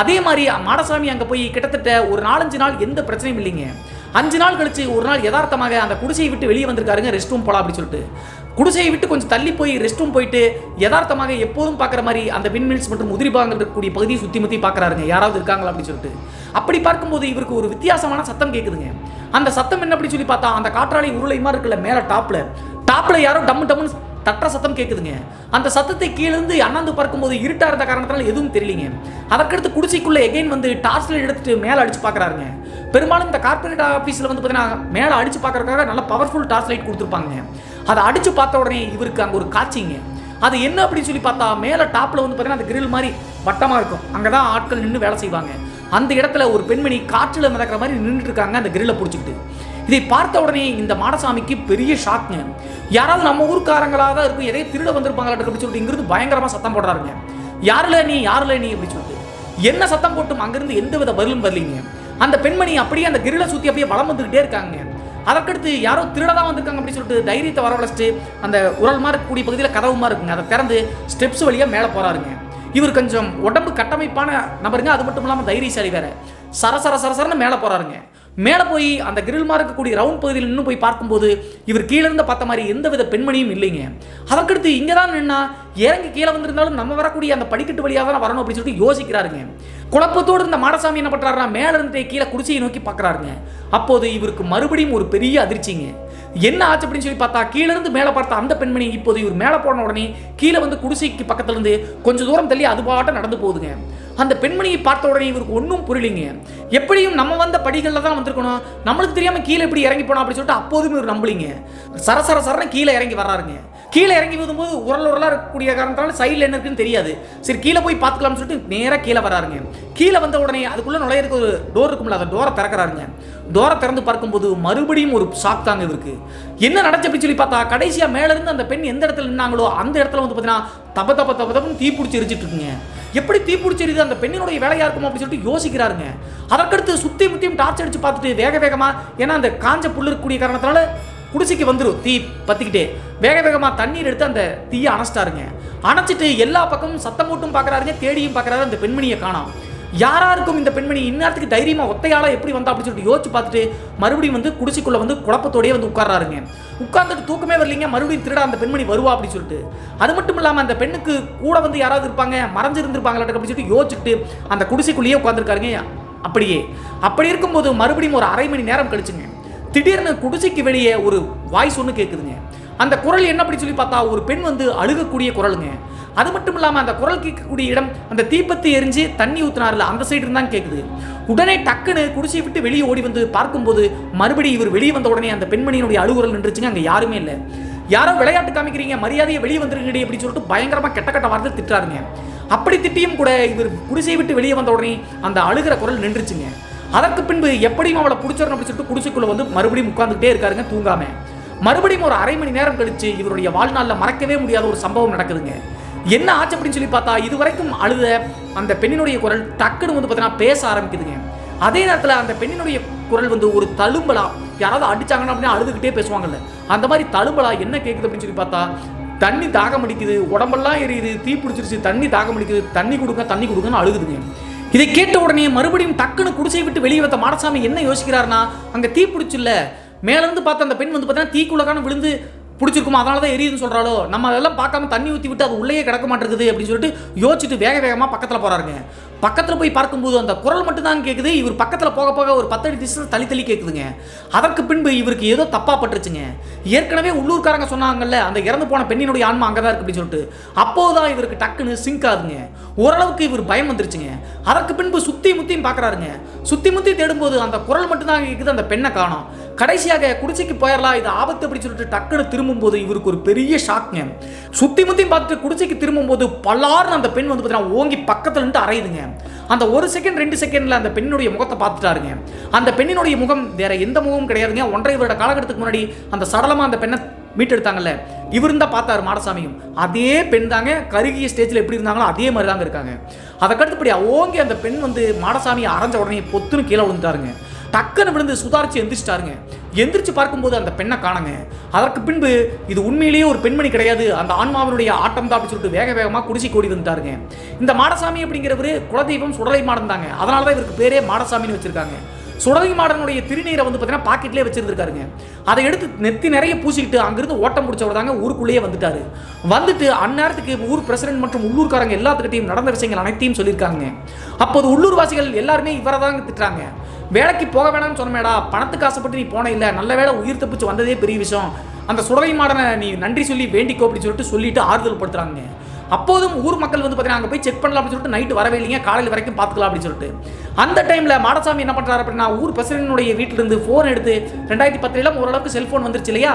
Speaker 1: அதே மாதிரி மாடசாமி அங்கே போய் கிட்டத்தட்ட ஒரு 4-5 நாள் எந்த பிரச்சனையும் இல்லைங்க. 5 நாள் கழிச்சு ஒரு நாள் யதார்த்தமாக அந்த குடிசையை விட்டு வெளியே வந்திருக்காருங்க, ரெஸ்ட் ரூம் போகலாம் அப்படின்னு சொல்லிட்டு. குடிசையை விட்டு கொஞ்சம் தள்ளி போய் ரெஸ்ட் ரூம் போயிட்டு யதார்த்தமாக எப்போதும் பார்க்குற மாதிரி அந்த விண்மில்ஸ் மற்றும் உதிரி பாகங்கள் இருக்கக்கூடிய பகுதியை சுற்றி முற்றி பார்க்குறாருங்க, யாராவது இருக்காங்களா அப்படின்னு சொல்லிட்டு. அப்படி பார்க்கும்போது இவருக்கு ஒரு வித்தியாசமான சத்தம் கேட்குதுங்க. அந்த சத்தம் என்ன அப்படின்னு சொல்லி பார்த்தா அந்த காற்றாலை உருளை மாதிரி இருக்குல்ல மேலே டாப்பில் யாரோ டம்மு டம்முன்னு தட்டுற சத்தம் கேட்குதுங்க. அந்த சத்தத்தை கீழிருந்து அண்ணாந்து பார்க்கும்போது இருட்டாக இருந்த காரணத்தினால எதுவும் தெரியலிங்க. அதற்கடுத்து குடிசைக்குள்ளே எகைன் வந்து டார்ச் லைட் எடுத்துட்டு மேலே அடிச்சு பார்க்குறாருங்க. பெரும்பாலும் இந்த கார்பரேட் ஆஃபீஸில் வந்து பார்த்தீங்கன்னா மேலே அடிச்சு பார்க்கறதுக்காக நல்ல பவர்ஃபுல் டார்ச் லைட் கொடுத்துருப்பாங்க. அதை அடிச்சு பார்த்த உடனே இவருக்கு அங்கே ஒரு காட்சிங்க. அது என்ன அப்படின்னு சொல்லி பார்த்தா மேலே டாப்பில் வந்து பார்த்தீங்கன்னா அந்த கிரில் மாதிரி வட்டமாக இருக்கும், அங்கே தான் ஆட்கள் நின்று வேலை செய்வாங்க. அந்த இடத்துல ஒரு பெண்மணி காற்றில் மிதக்கிற மாதிரி நின்றுட்டு இருக்காங்க அந்த கிரில்லை பிடிச்சிக்கிட்டு. இதை பார்த்த உடனே இந்த மாடசாமிக்கு பெரிய ஷாக்ங்க. யாராவது நம்ம ஊருக்காரங்களாக தான் இருக்கும், எதையும் திருட வந்திருப்பாங்களா அப்படின்னு சொல்லிட்டு இங்கிருந்து பயங்கரமாக சத்தம் போடுறாருங்க. யாருல நீ அப்படின்னு சொல்லிட்டு என்ன சத்தம் போட்டும் அங்கிருந்து எந்த வித பதிலும் வரலீங்க. அந்த பெண்மணி அப்படியே அந்த கிரிலை சுற்றி அப்படியே வளம் வந்துகிட்டே இருக்காங்க. அதற்கடுத்து யாரோ திருடதான் வந்திருக்காங்க அப்படின்னு சொல்லிட்டு தைரியத்தை வரவழைச்சிட்டு அந்த உரல் மாதிரி கூடிய பகுதியில் கதவுமா இருக்குங்க, அதை திறந்து ஸ்டெப்ஸ் வழியாக மேலே போகிறாருங்க. இவர் கொஞ்சம் உடம்பு கட்டமைப்பான நபருங்க, அது மட்டும் இல்லாமல் தைரியசாலி வேற. சரசரன்னு மேலே போகிறாருங்க. மேலே போய் அந்த கிரில் மாதிரி இருக்கக்கூடிய ரவுண்ட் பகுதியில் இன்னும் போய் பார்க்கும்போது இவர் கீழே இருந்து பார்த்த மாதிரி எந்த வித பெண்மணியும் இல்லைங்க. அதற்கடுத்து இங்கே தான் நின்னா இறங்கி கீழே வந்திருந்தாலும் நம்ம வரக்கூடிய அந்த படிக்கட்டு வழியாக தான் வரணும் அப்படின்னு சொல்லிட்டு யோசிக்கிறாருங்க. குழப்பத்தோடு இருந்த மாடசாமி என்ன பண்ணுறாருன்னா மேலே இருந்து கீழே குடிசையை நோக்கி பார்க்குறாருங்க. அப்போது இவருக்கு மறுபடியும் ஒரு பெரிய அதிர்ச்சிங்க. என்ன ஆச்சு அப்படின்னு சொல்லி பார்த்தா கீழே இருந்து மேலே பார்த்த அந்த பெண்மணி இப்போது இவர் மேலே போன உடனே கீழே வந்து குடிசைக்கு பக்கத்துல இருந்து கொஞ்சம் தூரம் தள்ளி அது பாட்ட நடந்து போகுதுங்க. அந்த பெண்மணியை பார்த்த உடனே இவருக்கு ஒன்றும் புரியலைங்க. எப்படியும் நம்ம வந்த படிகளில் தான் வந்திருக்கணும், நம்மளுக்கு தெரியாமல் கீழே எப்படி இறங்கி போனோம் அப்படின்னு சொல்லிட்டு அப்போதும் இவர் நம்பலிங்க. சரசரன்னு கீழே இறங்கி வர்றாருங்க. கீழே இறங்கி வரும்போது உரலாக இருக்கக்கூடிய காரணத்தால சைடில் என்ன இருக்குன்னு தெரியாது. சரி கீழே போய் பார்த்துக்கலாம்னு சொல்லிட்டு நேராக கீழே வராருங்க. கீழே வந்த உடனே அதுக்குள்ளே நுழையிறதுக்கு ஒரு டோர் இருக்கும்ல, அந்த டோரை திறக்கிறாருங்க. டோரை திறந்து பார்க்கும்போது மறுபடியும் ஒரு ஷாக் தாங்க இவருக்கு. என்ன நடந்துச்சு அப்படின்னு சொல்லி பார்த்தா கடைசியாக மேலேருந்து அந்த பெண் எந்த இடத்துல நின்னாங்களோ அந்த இடத்துல வந்து பார்த்தீங்கன்னா தப்பன்னு தீ பிடிச்சி எரிச்சிட்டு இருக்குங்க. எப்படி தீ பிடிச்சிருது, அந்த பெண்ணினுடைய வேலையா இருக்கும் அப்படின்னு சொல்லிட்டு யோசிக்கிறாருங்க. அதற்கடுத்து சுத்தி முத்தியும் டார்ச் அடிச்சு பார்த்துட்டு வேகமா ஏன்னா அந்த காஞ்ச புல் இருக்கக்கூடிய காரணத்தினால குடிசைக்கு வந்துடும் தீ பற்றிக்கிட்டே வேகமாக தண்ணீர் எடுத்து அந்த தீயை அணைச்சிட்டாருங்க. அணைச்சிட்டு எல்லா பக்கமும் சத்தம் போட்டும் பார்க்குறாருங்க, தேடியும் பார்க்குறாரு. அந்த பெண்மணியை காணோம். யாரா இருக்கும் இந்த பெண்மணி, இந்நேரத்துக்கு தைரியமாக ஒத்தையாளா எப்படி வந்தா அப்படின்னு சொல்லிட்டு யோசிச்சு பார்த்துட்டு மறுபடியும் வந்து குடிசைக்குள்ளே வந்து குழப்பத்தோடய வந்து உட்கார்றாருங்க. உட்கார்ந்துட்டு தூக்கமே வரலீங்க. மறுபடியும் திருட அந்த பெண்மணி வருவா அப்படின்னு சொல்லிட்டு. அது மட்டும் இல்லாமல் அந்த பெண்ணுக்கு கூட வந்து யாராவது இருப்பாங்க, மறைஞ்சிருந்துருப்பாங்களா அப்படின்னு சொல்லிட்டு யோசிச்சுட்டு அந்த குடிசைக்குள்ளேயே உட்காந்துருக்காருங்க. அப்படி இருக்கும்போது மறுபடியும் ஒரு 1/2 மணி நேரம் கழிச்சுங்க திடீர்னு குடிசைக்கு வெளியே ஒரு வாய்ஸ் ஒன்று கேட்குதுங்க. அந்த குரல் என்ன அப்படி சொல்லி பார்த்தா ஒரு பெண் வந்து அழுகக்கூடிய குரலுங்க. அது மட்டும் இல்லாமல் அந்த குரல் கேட்கக்கூடிய இடம் அந்த தீப்பத்தி எரிஞ்சு தண்ணி ஊற்றினார்ல அந்த சைடு இருந்தான் கேட்குது. உடனே டக்குன்னு குடிசையை விட்டு வெளியே ஓடி வந்து பார்க்கும்போது மறுபடியும் இவர் வெளியே வந்த உடனே அந்த பெண்மணியினுடைய அழுகுரல் நின்றுச்சுங்க. அங்கே யாருமே இல்லை. யாரோ விளையாட்டு காமிக்கிறீங்க, மரியாதையை வெளியே வந்துருங்கடி அப்படின்னு சொல்லிட்டு பயங்கரமாக கெட்ட வார்த்தை திட்டுறாருங்க. அப்படி திட்டியும் கூட இவர் குடிசையை விட்டு வெளியே வந்த உடனே அந்த அழுகிற குரல் நின்றுச்சுங்க. அதற்கு பின்பு எப்படியும் அவளை பிடிச்சிடணும் அப்படின்னு சொல்லிட்டு குடிசைக்குள்ள வந்து மறுபடியும் உட்கார்ந்துட்டே இருக்காருங்க தூங்காம. மறுபடியும் ஒரு 1/2 மணி நேரம் கழிச்சு இவருடைய வாழ்நாளில் மறக்கவே முடியாத ஒரு சம்பவம் நடக்குதுங்க. என்ன ஆச்சு அப்படின்னு சொல்லி பார்த்தா இதுவரைக்கும் அழுத அந்த பெண்ணினுடைய குரல் டக்குன்னு வந்து பார்த்தீங்கன்னா பேச ஆரம்பிக்குதுங்க. அதே நேரத்தில் அந்த பெண்ணினுடைய குரல் வந்து ஒரு தழும்பலா, யாராவது அடிச்சாங்கன்னா அப்படின்னா அழுதுகிட்டே பேசுவாங்கல்ல அந்த மாதிரி தழும்பலா என்ன கேட்குது அப்படின்னு சொல்லி பார்த்தா தண்ணி தாகம் அடிக்குது, உடம்பெல்லாம் எரியுது, தீ பிடிச்சிருச்சு, தண்ணி தாகம் அடிக்குது, தண்ணி கொடுங்கன்னு அழுகுதுங்க. இதை கேட்ட உடனே மறுபடியும் டக்குன்னு குடிசை விட்டு வெளியே வந்த மாடசாமி என்ன யோசிக்கிறாருன்னா அங்கே தீ பிடிச்சில்ல மேலேருந்து பார்த்த அந்த பெண் வந்து பார்த்தீங்கன்னா தீக்குள்ளக்கான விழுந்து பிடிச்சிருக்குமா அதனால தான் எரியுதுன்னு சொல்கிறாலோ, நம்ம அதெல்லாம் பார்க்காம தண்ணி ஊற்றி விட்டு அது உள்ளேயே கிடக்க மாட்டேங்குது அப்படின்னு சொல்லிட்டு யோசிச்சுட்டு வேக வேகமாக பக்கத்தில் போகிறாருங்க. பக்கத்தில் போய் பார்க்கும்போது அந்த குரல் மட்டும் தான் கேட்குது. இவர் பக்கத்தில் போக போக ஒரு 10 அடி டிஸ்டன்ஸ் தள்ளி தள்ளி கேட்குதுங்க. அதற்கு பின்பு இவருக்கு ஏதோ தப்பாக பட்டுருச்சுங்க. ஏற்கனவே உள்ளூர்காரங்க சொன்னாங்கல்ல அந்த இறந்து போன பெண்ணினுடைய ஆன்மா அங்கே தான் இருக்கு அப்படின்னு சொல்லிட்டு, அப்போதான் இவருக்கு டக்குன்னு சிங்க் ஆகுதுங்க. ஓரளவுக்கு இவர் பயம் வந்துருச்சுங்க. அதற்கு பின்பு சுற்றி முத்தியும் பார்க்குறாருங்க. சுற்றி முத்தி தேடும்போது அந்த குரல் மட்டும் தான் கேட்குது, அந்த பெண்ணை காணோம். கடைசியாக குடிசைக்கு போயிடலாம், இது ஆபத்து அப்படின்னு சொல்லிட்டு டக்குன்னு திரும்பும்போது இவருக்கு ஒரு பெரிய ஷாக்ங்க. சுற்றி முத்தியும் பார்த்துட்டு குடிசைக்கு திரும்பும்போது பல்லாருன்னு அந்த பெண் வந்து பார்த்தீங்கன்னா ஓங்கி பக்கத்தில் நின்று அறையுதுங்க. அந்த 1 செகண்ட் 2 செகண்ட்ல அந்த பெண்ணுடைய முகத்தை பார்த்துட்டாருங்க. அந்த பெண்ணினுடைய முகம் வேற எந்த முகமும் கிடையாதுங்க. 1.5 வருட காலகட்டத்துக்கு முன்னாடி அந்த சடலமா அந்த பெண்ணை மீட்டெடுத்தாங்கல்ல, இவரும் தான் பார்த்தாரு மாடசாமியும். அதே பெண் தாங்க கருகிய ஸ்டேஜில் எப்படி இருந்தாங்களோ அதே மாதிரி தாங்க இருக்காங்க. அதுக்கடுத்தபடியா ஓங்கி அந்த பெண் வந்து மாடசாமியை அரைஞ்ச உடனே பொத்துன்னு கீழே விழுந்துட்டாருங்க. டக்குன்னு விழுந்து சுதாரிச்சு எந்திரிச்சிட்டாருங்க. எந்திரிச்சு பார்க்கும்போது அந்த பெண்ணை காணுங்க. அதற்கு பின்பு இது உண்மையிலேயே ஒரு பெண்மணி கிடையாது, அந்த ஆன்மாவினுடைய ஆட்டம் தான் அப்படின்னு சொல்லிட்டு வேக வேகமாக குடிசி கூடி வந்துட்டாருங்க. இந்த மாடசாமி அப்படிங்கிறவரு குலதெய்வம் சுடலை மாடன் தாங்க. அதனால தான் இவருக்கு பேரே மாடசாமின்னு வச்சிருக்காங்க. சுடலை மாடனுடைய திருநீரை வந்து பார்த்தீங்கன்னா பாக்கெட்லேயே வச்சிருந்துருக்காருங்க. அதை எடுத்து நெத்தி நிறைய பூசிக்கிட்டு அங்கிருந்து ஓட்டம் முடிச்சவர் தாங்க ஊருக்குள்ளேயே வந்துட்டாரு. வந்துட்டு அந்நேரத்துக்கு ஊர் பிரசிடென்ட் மற்றும் உள்ளூர்காரங்க எல்லாத்துக்கிட்டையும் நடந்த விஷயங்கள் அனைத்தையும் சொல்லியிருக்காங்க. அப்போது உள்ளூர்வாசிகள் எல்லாருமே இவரை தாங்க திட்டுறாங்க. வேலைக்கு போக வேணாம்னு சொன்னமேடா, பணத்துக்கு ஆசைப்பட்டு நீ போன இல்லை, நல்ல வேலை உயிர் தப்பிச்சு வந்ததே பெரிய விஷயம், அந்த சுடலை மாடனை நீ நன்றி சொல்லி வேண்டிக்கோ அப்படின்னு சொல்லிட்டு ஆறுதல் படுத்துறாங்க. அப்போதும் ஊர் மக்கள் வந்து பார்த்தீங்கன்னா அங்கே போய் செக் பண்ணலாம் அப்படின்னு சொல்லிட்டு நைட்டு வரவே இல்லைங்க, காலையில் வரைக்கும் பார்த்துக்கலாம் அப்படின்னு சொல்லிட்டு. அந்த டைமில் மாடசாமி என்ன பண்ணுறாரு அப்படின்னா, ஊர் பிரசிடென்ட்டுடைய வீட்டிலிருந்து ஃபோன் எடுத்து 2010 ஓரளவுக்கு செல்ஃபோன் வந்துருச்சு இல்லையா,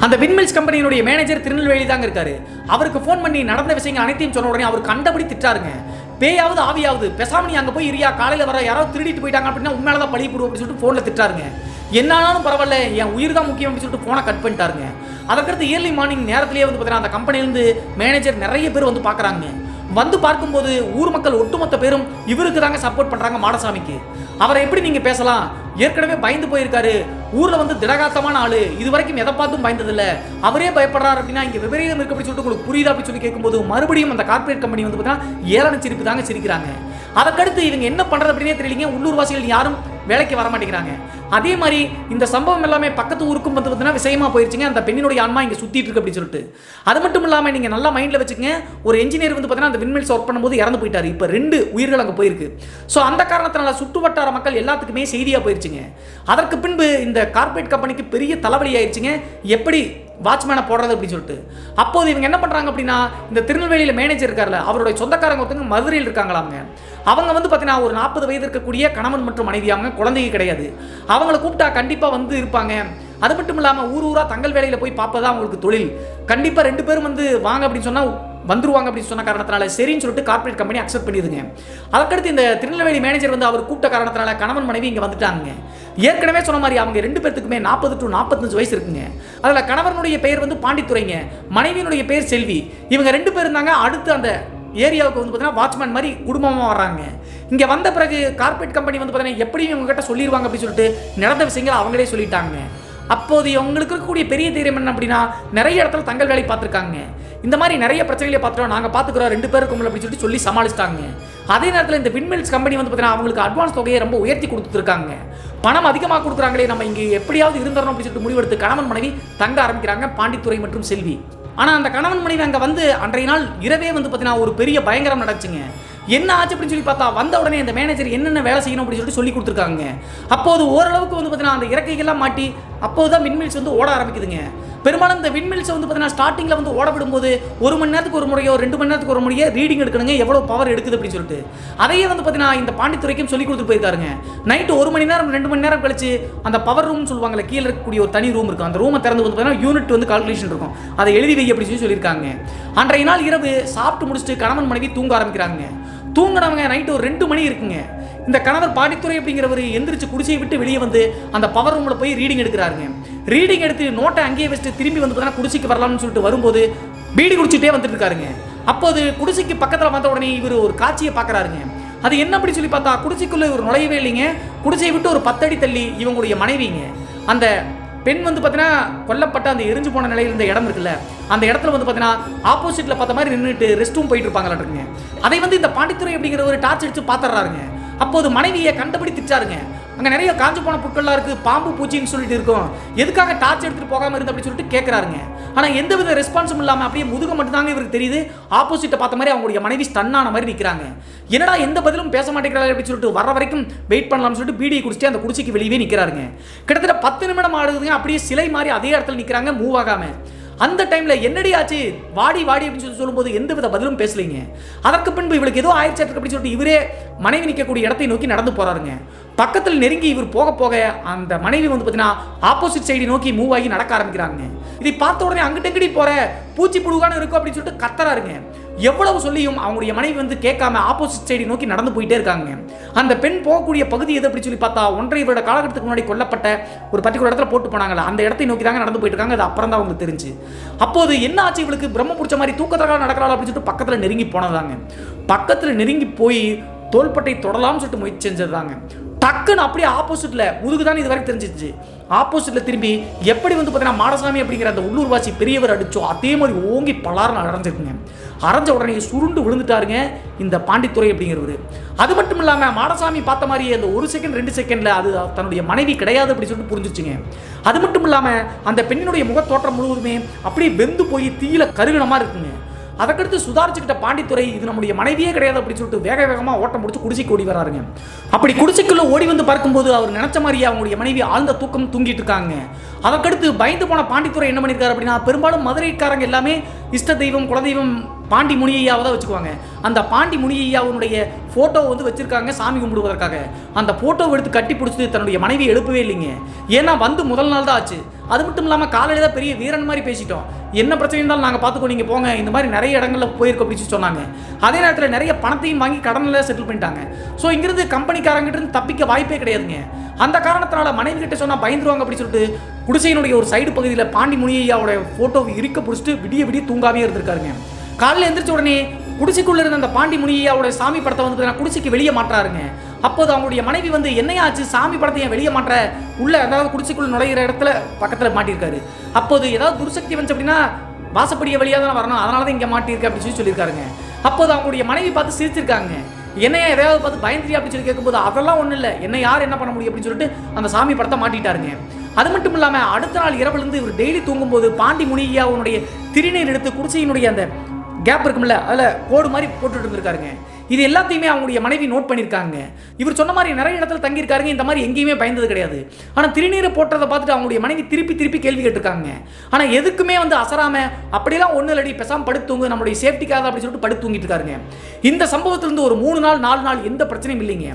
Speaker 1: அந்த விண்மில்ஸ் கம்பெனியினுடைய மேனேஜர் திருநெல்வேலி தாங்க இருக்காரு. அவருக்கு ஃபோன் பண்ணி நடந்த விஷயங்கள் அனைத்தையும் சொன்ன உடனே அவர் கண்டபடி திட்டாருங்க. பேயாவது ஆவியாவது பேசாம நீ அங்கே போய் இரியா, காலையில் வர யாராவது திருடிட்டு போயிட்டாங்க அப்படின்னா உண்மையில தான் பழி போடுவோம் அப்படின்னு சொல்லிட்டு ஃபோனில் திட்டாருங்க. என்னாலும் பரவாயில்ல, என் உயிர் தான் முக்கியம் அப்படின்னு சொல்லிட்டு ஃபோனை கட் பண்ணிட்டாருங்க. அதற்கடுத்து ஏர்லி மார்னிங் நேரத்திலேயே வந்து பார்த்தீங்கன்னா அந்த கம்பெனிலேருந்து மேனேஜர் நிறைய பேர் வந்து பார்க்குறாங்க. வந்து பார்க்கும்போது ஊர் மக்கள் ஒட்டுமொத்த பேரும் இவருக்கு தாங்க சப்போர்ட் பண்ணுறாங்க மாடசாமிக்கு. அவரை எப்படி நீங்கள் பேசலாம், ஏற்கனவே பயந்து போயிருக்காரு, ஊரில் வந்து திடகாத்தமான ஆளு, இது வரைக்கும் எதை பார்த்தும் பயந்ததில்லை, அவரே பயப்படுறாரு அப்படின்னா இங்கே விபரீதம் இருக்கு அப்படின்னு சொல்லிட்டு உங்களுக்கு புரியுதா அப்படின்னு சொல்லி கேட்கும்போது மறுபடியும் அந்த கார்பரேட் கம்பெனி வந்து பார்த்தீங்கன்னா ஏளன சிரிப்பு தாங்க சிரிக்கிறாங்க. அதற்கடுத்து இவங்க என்ன பண்ணுறது அப்படின்னே தெரியலீங்க. உள்ளூர்வாசிகள் யாரும் வேலைக்கு வர மாட்டேங்கிறாங்க. அதே மாதிரி இந்த சம்பவம் எல்லாமே பக்கத்து ஊருக்கும் வந்து பார்த்தீங்கன்னா விஷயமா போயிருச்சுங்க. அந்த பெண்ணினுடைய ஆன்மா இங்கே சுற்றிட்டு இருக்கு அப்படின்னு சொல்லிட்டு. அது மட்டும் இல்லாமல் நீங்கள் நல்லா மைண்டில் வச்சுக்கங்க, ஒரு என்ஜினியர் வந்து பார்த்தீங்கன்னா அந்த விண்மில்ஸ் ஒர்க் பண்ணும்போது இறந்து போயிட்டாரு. இப்போ 2 உயிர்கள் அங்கே போயிருக்கு. ஸோ அந்த காரணத்தினால சுற்று வட்டார மக்கள் எல்லாத்துக்குமே செய்தியாக போயிருச்சுங்க. அதற்கு பின்பு இந்த கார்பரேட் கம்பெனிக்கு பெரிய தலைவலி ஆயிடுச்சுங்க, எப்படி வாட்ச்மேனை போடுறது அப்படின்னு சொல்லிட்டு. அப்போது இவங்க என்ன பண்ணுறாங்க அப்படின்னா, இந்த திருநெல்வேலியில் மேனேஜர் இருக்கார்ல, அவருடைய சொந்தக்காரங்க ஒருத்தவங்க மதுரையில் இருக்காங்களாங்க. அவங்க வந்து பார்த்தீங்கன்னா ஒரு 40 வயது இருக்கக்கூடிய கணவன் மற்றும் மனைவி, அவங்க குழந்தைங்க கிடையாது. அவங்களை கூப்பிட்டா கண்டிப்பாக வந்து இருப்பாங்க. அது மட்டும் இல்லாமல் ஊர் ஊராக தங்கள் வேலையில் போய் பார்ப்பதா அவங்களுக்கு தொழில். கண்டிப்பாக 2 பேரும் வந்து வாங்க அப்படின்னு சொன்னால் வந்துருவாங்க அப்படின்னு சொன்ன காரணத்தினால சரின்னு சொல்லிட்டு கார்பரேட் கம்பெனி அக்செப்ட் பண்ணிடுங்க. அதுக்கடுத்து இந்த திருநெல்வேலி மேனேஜர் வந்து அவர் கூப்பிட்ட காரணத்தினால கணவன் மனைவி இங்கே வந்துட்டாங்க. ஏற்கனவே சொன்ன மாதிரி அவங்க 2 பேருக்குமே 40 to 45 வயசு இருக்குங்க. அதில் கணவனுடைய பெயர் வந்து பாண்டித்துறைங்க, மனைவியினுடைய பெயர் செல்வி. இவங்க 2 பேரும் தாங்க அடுத்து அந்த ஏரியாவுக்கு வந்து பார்த்தீங்கன்னா வாட்ச்மேன் மாதிரி குடும்பமாக வர்றாங்க. இங்கே வந்த பிறகு கார்பரேட் கம்பெனி வந்து பார்த்தீங்கன்னா எப்படியும் இவங்ககிட்ட சொல்லிடுவாங்க அப்படின்னு சொல்லிட்டு நடந்த விஷயங்களை அவங்களே சொல்லிட்டாங்க. அப்போது அவங்களுக்கு இருக்கக்கூடிய பெரிய தைரியம் என்ன அப்படின்னா, நிறைய இடத்துல தங்கள் வேலை பார்த்துருக்காங்க. இந்த மாதிரி நிறைய பிரச்சனைகளை பார்த்துட்டோம், நாங்கள் பார்த்துக்கிறோம் 2 பேருக்கும் அப்படின்னு சொல்லி சமாளிச்சிட்டாங்க. அதே நேரத்தில் இந்த விண்மில்ஸ் கம்பெனி வந்து பார்த்தீங்கன்னா அவங்களுக்கு அட்வான்ஸ் தொகையை ரொம்ப உயர்த்தி கொடுத்துருக்காங்க. பணம் அதிகமாக கொடுக்குறாங்களே, நம்ம இங்கே எப்படியாவது இருந்துடணும் அப்படின்னு சொல்லிட்டு முடிவெடுத்து கணவன் மனைவி தங்க ஆரம்பிக்கிறாங்க, பாண்டித்துறை மற்றும் செல்வி. ஆனால் அந்த கணவன் மனைவி அங்கே வந்து அன்றைய நாள் இரவே வந்து பார்த்தீங்கன்னா ஒரு பெரிய பயங்கரம் நடந்துச்சுங்க. என்ன ஆச்சு அப்படின்னு சொல்லி பார்த்தா, வந்த உடனே இந்த மேனேஜர் என்னென்ன வேலை செய்யணும் அப்படின்னு சொல்லி கொடுத்துருக்காங்க. அப்போது ஓரளவுக்கு வந்து பார்த்தீங்கன்னா அந்த இறக்கைகள்லாம் மாட்டி அப்போது தான் விண்மில்ஸ் வந்து ஓட ஆரம்பிக்குதுங்க. பெரும்பாலும் இந்த விண்மில்ஸ் வந்து பார்த்தீங்கன்னா ஸ்டார்டிங்கில் வந்து ஓட விடும்போது 1 மணி நேரத்துக்கு ஒரு முறையோ 2 மணி நேரத்துக்கு ஒரு முறையோ ரீடிங் எடுக்கணுங்க, எவ்வளோ பவர் எடுக்குது அப்படின்னு சொல்லிட்டு. அதையே வந்து பார்த்தீங்கன்னா இந்த பாண்டித்துறைக்கும் சொல்லி கொடுத்துட்டு போயிருக்காருங்க. நைட்டு 1 மணி நேரம் 2 மணி நேரம் கழிச்சு அந்த பவர் ரூம்னு சொல்லுவாங்கல்ல, கீழே இருக்கக்கூடிய ஒரு தனி ரூம் இருக்கும், அந்த ரூமை திறந்து வந்து பார்த்தீங்கன்னா யூனிட் வந்து கால்குலேஷன் இருக்கும், அதை எழுதி வை அப்படின்னு சொல்லியிருக்காங்க. அன்றைய நாள் இரவு சாப்பிட்டு முடிச்சுட்டு கணவன் மனைவி தூங்க ஆரம்பிக்கிறாங்க. தூங்கினவங்க நைட்டு ஒரு 2 மணி இருக்குங்க. இந்த கணவர் பாண்டித்துறை அப்படிங்கிறவர் எந்திரிச்சு குடிசையை விட்டு வெளியே வந்து அந்த பவர் ரூமில் போய் ரீடிங் எடுக்கிறாருங்க. ரீடிங் எடுத்து நோட்டை அங்கேயே வச்சுட்டு திரும்பி வந்து பார்த்தீங்கன்னா குடிசைக்கு வரலாம்னு சொல்லிட்டு வரும்போது பீடி குடிச்சிட்டே வந்துட்டு இருக்காருங்க. அப்போது குடிசைக்கு பக்கத்தில் வந்த உடனே இவர் ஒரு காட்சியை பார்க்குறாருங்க. அது என்ன அப்படி சொல்லி பார்த்தா, குடிசைக்குள்ளே இவர் நுழையவே இல்லைங்க. குடிசையை விட்டு ஒரு 10 அடி தள்ளி இவங்களுடைய மனைவிங்க, அந்த பெண் வந்து பார்த்தீங்கன்னா கொல்லப்பட்ட அந்த எரிஞ்சு போன நிலையில் இருந்த இடம் இருக்குல்ல, அந்த இடத்துல வந்து பார்த்தீங்கன்னா ஆப்போசிட்டில் பார்த்த மாதிரி நின்றுட்டு ரெஸ்ட் ரூம் போயிட்டு இருப்பாங்களான்னு இருக்குங்க. அதை வந்து இந்த பாண்டித்துறை அப்படிங்கிற ஒரு டார்ச் அடிச்சு பார்த்துறாருங்க. அப்போது மனைவியை கண்டபடி திட்டாருங்க. அங்கே நிறைய காஞ்சு போன புட்கள்லாம் இருக்குது, பாம்பு பூச்சின்னு சொல்லிட்டு இருக்கும், எதுக்காக டார்ச் எடுத்துகிட்டு போகாமல் இருந்து அப்படின்னு சொல்லிட்டு கேட்குறாருங்க. ஆனால் எந்த வித ரெஸ்பான்ஸும் இல்லாமல் அப்படியே முதுக மட்டும்தாங்க இவருக்கு தெரியுது. ஆப்போசிட்டை பார்த்த மாதிரி அவங்களுடைய மனைவி ஸ்டன்னான மாதிரி நிற்கிறாங்க. என்னடா எந்த பதிலும் பேச மாட்டேங்கிறாரு அப்படின்னு சொல்லிட்டு வர வரைக்கும் வெயிட் பண்ணலாம்னு சொல்லிட்டு பீடியை குடிச்சிட்டு அந்த குடிசைக்கு வெளியே நிற்கிறாருங்க. கிட்டத்தட்ட 10 நிமிடம் ஆடுதுங்க. அப்படியே சிலை மாதிரி அதே இடத்துல நிற்கிறாங்க, மூவ் ஆகாம. அந்த டைம்ல என்னடி ஆச்சு, வாடி வாடி அப்படின்னு சொல்லும்போது எந்த வித பதிலும் பேசலைங்க. அதற்கு பின்பு இவளுக்கு ஏதோ ஆயிடுச்சு அப்படின்னு சொல்லிட்டு இவரே மனைவி நிற்கக்கூடிய இடத்தை நோக்கி நடந்து போறாருங்க. பக்கத்தில் நெருங்கி இவர் போக போக அந்த மனைவி வந்து பார்த்தீங்கன்னா ஆப்போசிட் சைடு நோக்கி மூவ் ஆகி நடக்க ஆரம்பிக்கிறாங்க. இதை பார்த்த உடனே அங்கிட்ட எங்கடி போற, பூச்சி புழுகான இருக்கும் அப்படின்னு சொல்லிட்டு கத்தறாருங்க. எவ்வளவு சொல்லியும் அவங்களுடைய மனைவி வந்து கேட்காம ஆப்போசிட் சைடு நோக்கி நடந்து போயிட்டே இருக்காங்க. அந்த பெண் போகக்கூடிய பகுதி எது அப்படின்னு சொல்லி பார்த்தா 1.5 வருட காலகட்டத்துக்கு முன்னாடி கொல்லப்பட்ட ஒரு பர்டிகுலர் இடத்துல போட்டு போனாங்களா, அந்த இடத்தை நோக்கி தாங்க நடந்து போயிட்டு இருக்காங்க. அது அப்புறம் தான் அவங்களுக்கு தெரிஞ்சு. அப்போது என்ன ஆச்சு, இவளுக்கு பிரம்ம பிடிச்ச மாதிரி தூக்கத்தாக நடக்கிறாள் அப்படின்னு சொல்லிட்டு பக்கத்தில் நெருங்கி போனதாங்க. பக்கத்தில் நெருங்கி போய் தோள்பட்டை தொடலாம்னு சொல்லிட்டு முயற்சி செஞ்சதுதாங்க. டக்குன்னு அப்படியே ஆப்போசிட்ல முதுகு தான் இது வரைக்கும் தெரிஞ்சிச்சு. ஆப்போசிட்ல திரும்பி எப்படி வந்து பார்த்தீங்கன்னா மாடசாமி அப்படிங்கிற அந்த உள்ளூர்வாசி பெரியவர் அடிச்சோ அதே மாதிரி ஓங்கி பலார்னு அரைஞ்சிருக்குங்க. அரைஞ்ச உடனே சுருண்டு விழுந்துட்டாருங்க இந்த பாண்டித்துரை அப்படிங்கிறவர். அது மட்டும் இல்லாமல் மாடசாமி பார்த்த மாதிரி அந்த 1 செகண்ட் 2 செகண்ட்ல அது தன்னுடைய மனைவி கிடையாது அப்படின்னு சொல்லிட்டு புரிஞ்சிச்சுங்க. அது மட்டும் இல்லாமல் அந்த பெண்ணினுடைய முகத்தோற்றம் முழுவதுமே அப்படியே வெந்து போய் தீயில கருகினமா இருக்குங்க. அதற்கடுத்து சுதாரிச்சுக்கிட்ட பாண்டித்துரை இது நம்முடைய மனைவியே கிடையாது அப்படின்னு சொல்லிட்டு வேக வேகமாக ஓட்டம் முடிச்சு குடிசைக்கு ஓடி வராருங்க. அப்படி குடிசைக்குள்ள ஓடி வந்து பார்க்கும்போது அவர் நினைச்ச மாதிரியே அவங்களுடைய மனைவி ஆழ்ந்த தூக்கம் தூங்கிட்டு இருக்காங்க. அதற்கடுத்து பயந்து போன பாண்டித்துரை என்ன பண்ணியிருக்காரு அப்படின்னா, பெரும்பாலும் மதுரைக்காரங்க எல்லாமே இஷ்ட தெய்வம் குலதெய்வம் பாண்டி முனியையாவை தான் வச்சுக்குவாங்க. அந்த பாண்டி முனியையாவுடைய ஃபோட்டோவை வந்து வச்சிருக்காங்க சாமி கும்பிடுவதற்காக. அந்த ஃபோட்டோவை எடுத்து கட்டி பிடிச்சிட்டு தன்னுடைய மனைவியை எழுப்பவே இல்லைங்க. ஏன்னா வந்து முதல் நாள் தான் ஆச்சு. அது மட்டும் இல்லாமல் காலையில் தான் பெரிய வீரன் மாதிரி பேசிட்டோம், என்ன பிரச்சனை இருந்தாலும் நாங்கள் பார்த்துக்கோ, நீங்கள் போங்க, இந்த மாதிரி நிறைய இடங்களில் போயிருக்கோம் அப்படின்னு சொன்னாங்க. அதே நேரத்தில் நிறைய பணத்தையும் வாங்கி கடனில் செட்டில் பண்ணிட்டாங்க. ஸோ இங்கிருந்து கம்பெனிக்காரங்கிட்ட இருந்து தப்பிக்க வாய்ப்பே கிடையாதுங்க. அந்த காரணத்தினால மனைவி கிட்ட சொன்னால் பயந்துருவாங்க அப்படின்னு சொல்லிட்டு குடிசையினுடைய ஒரு சைடு பகுதியில் பாண்டி முனியையாவோட ஃபோட்டோவை இருக்க பிடிச்சிட்டு விடிய விடிய தூங்காமே இருந்திருக்காருங்க. காலையில் எந்திரிச்ச உடனே குடிசைக்குள்ள இருந்த அந்த பாண்டி முனியையாவோட சாமி படத்தை வந்து குடிசைக்கு வெளியே மாற்றாருங்க. அப்போது அவங்களுடைய மனைவி வந்து என்னையாச்சு, சாமி படத்தை ஏன் வெளியே மாற்ற, உள்ள ஏதாவது குடிசைக்குள்ள நுழைகிற இடத்துல பக்கத்தில் மாட்டியிருக்காரு. அப்போது ஏதாவது துர்சக்தி வந்துச்சு அப்படின்னா வாசப்படிய வழியாக தான் வரணும், அதனால தான் இங்கே மாட்டியிருக்கு அப்படின்னு சொல்லியிருக்காருங்க. அப்போது அவங்களுடைய மனைவி பார்த்து சிரிச்சிருக்காங்க. என்னையா எதையாவது பார்த்து பயந்துரியா அப்படின்னு சொல்லி கேட்கும்போது அதெல்லாம் ஒன்றும் இல்லை, என்ன யார் என்ன பண்ண முடியும் அப்படின்னு சொல்லிட்டு அந்த சாமி படத்தை மாட்டிட்டாருங்க. அது மட்டும் இல்லாமல் அடுத்த நாள் இரவுலேருந்து இவர் டெய்லி தூங்கும்போது பாண்டி முனியையாவுடைய திருநீர் எடுத்து குடிசையினுடைய அந்த கேப் இருக்கும்ல அதில் கோடு மாதிரி போட்டுட்டு இருந்திருக்காருங்க. இது எல்லாத்தையுமே அவங்களுடைய மனைவி நோட் பண்ணியிருக்காங்க. இவர் சொன்ன மாதிரி நிறைய இடத்துல தங்கியிருக்காருங்க, இந்த மாதிரி எங்கேயுமே பயந்தது கிடையாது. ஆனால் திருநீரை போட்டதை பார்த்துட்டு அவங்களுடைய மனைவி திருப்பி கேள்வி கேட்டிருக்காங்க. ஆனால் எதுக்குமே வந்து அசராம அப்படிலாம் ஒன்றும் இல்லடி பேசாமல் படுத்துங்க, நம்மளுடைய சேஃப்டிக்காக அப்படின்னு சொல்லிட்டு படுத்து தூங்கிட்டு இருக்காருங்க. இந்த சம்பவத்திலிருந்து ஒரு 3 நாள் 4 நாள் எந்த பிரச்சனையும் இல்லைங்க.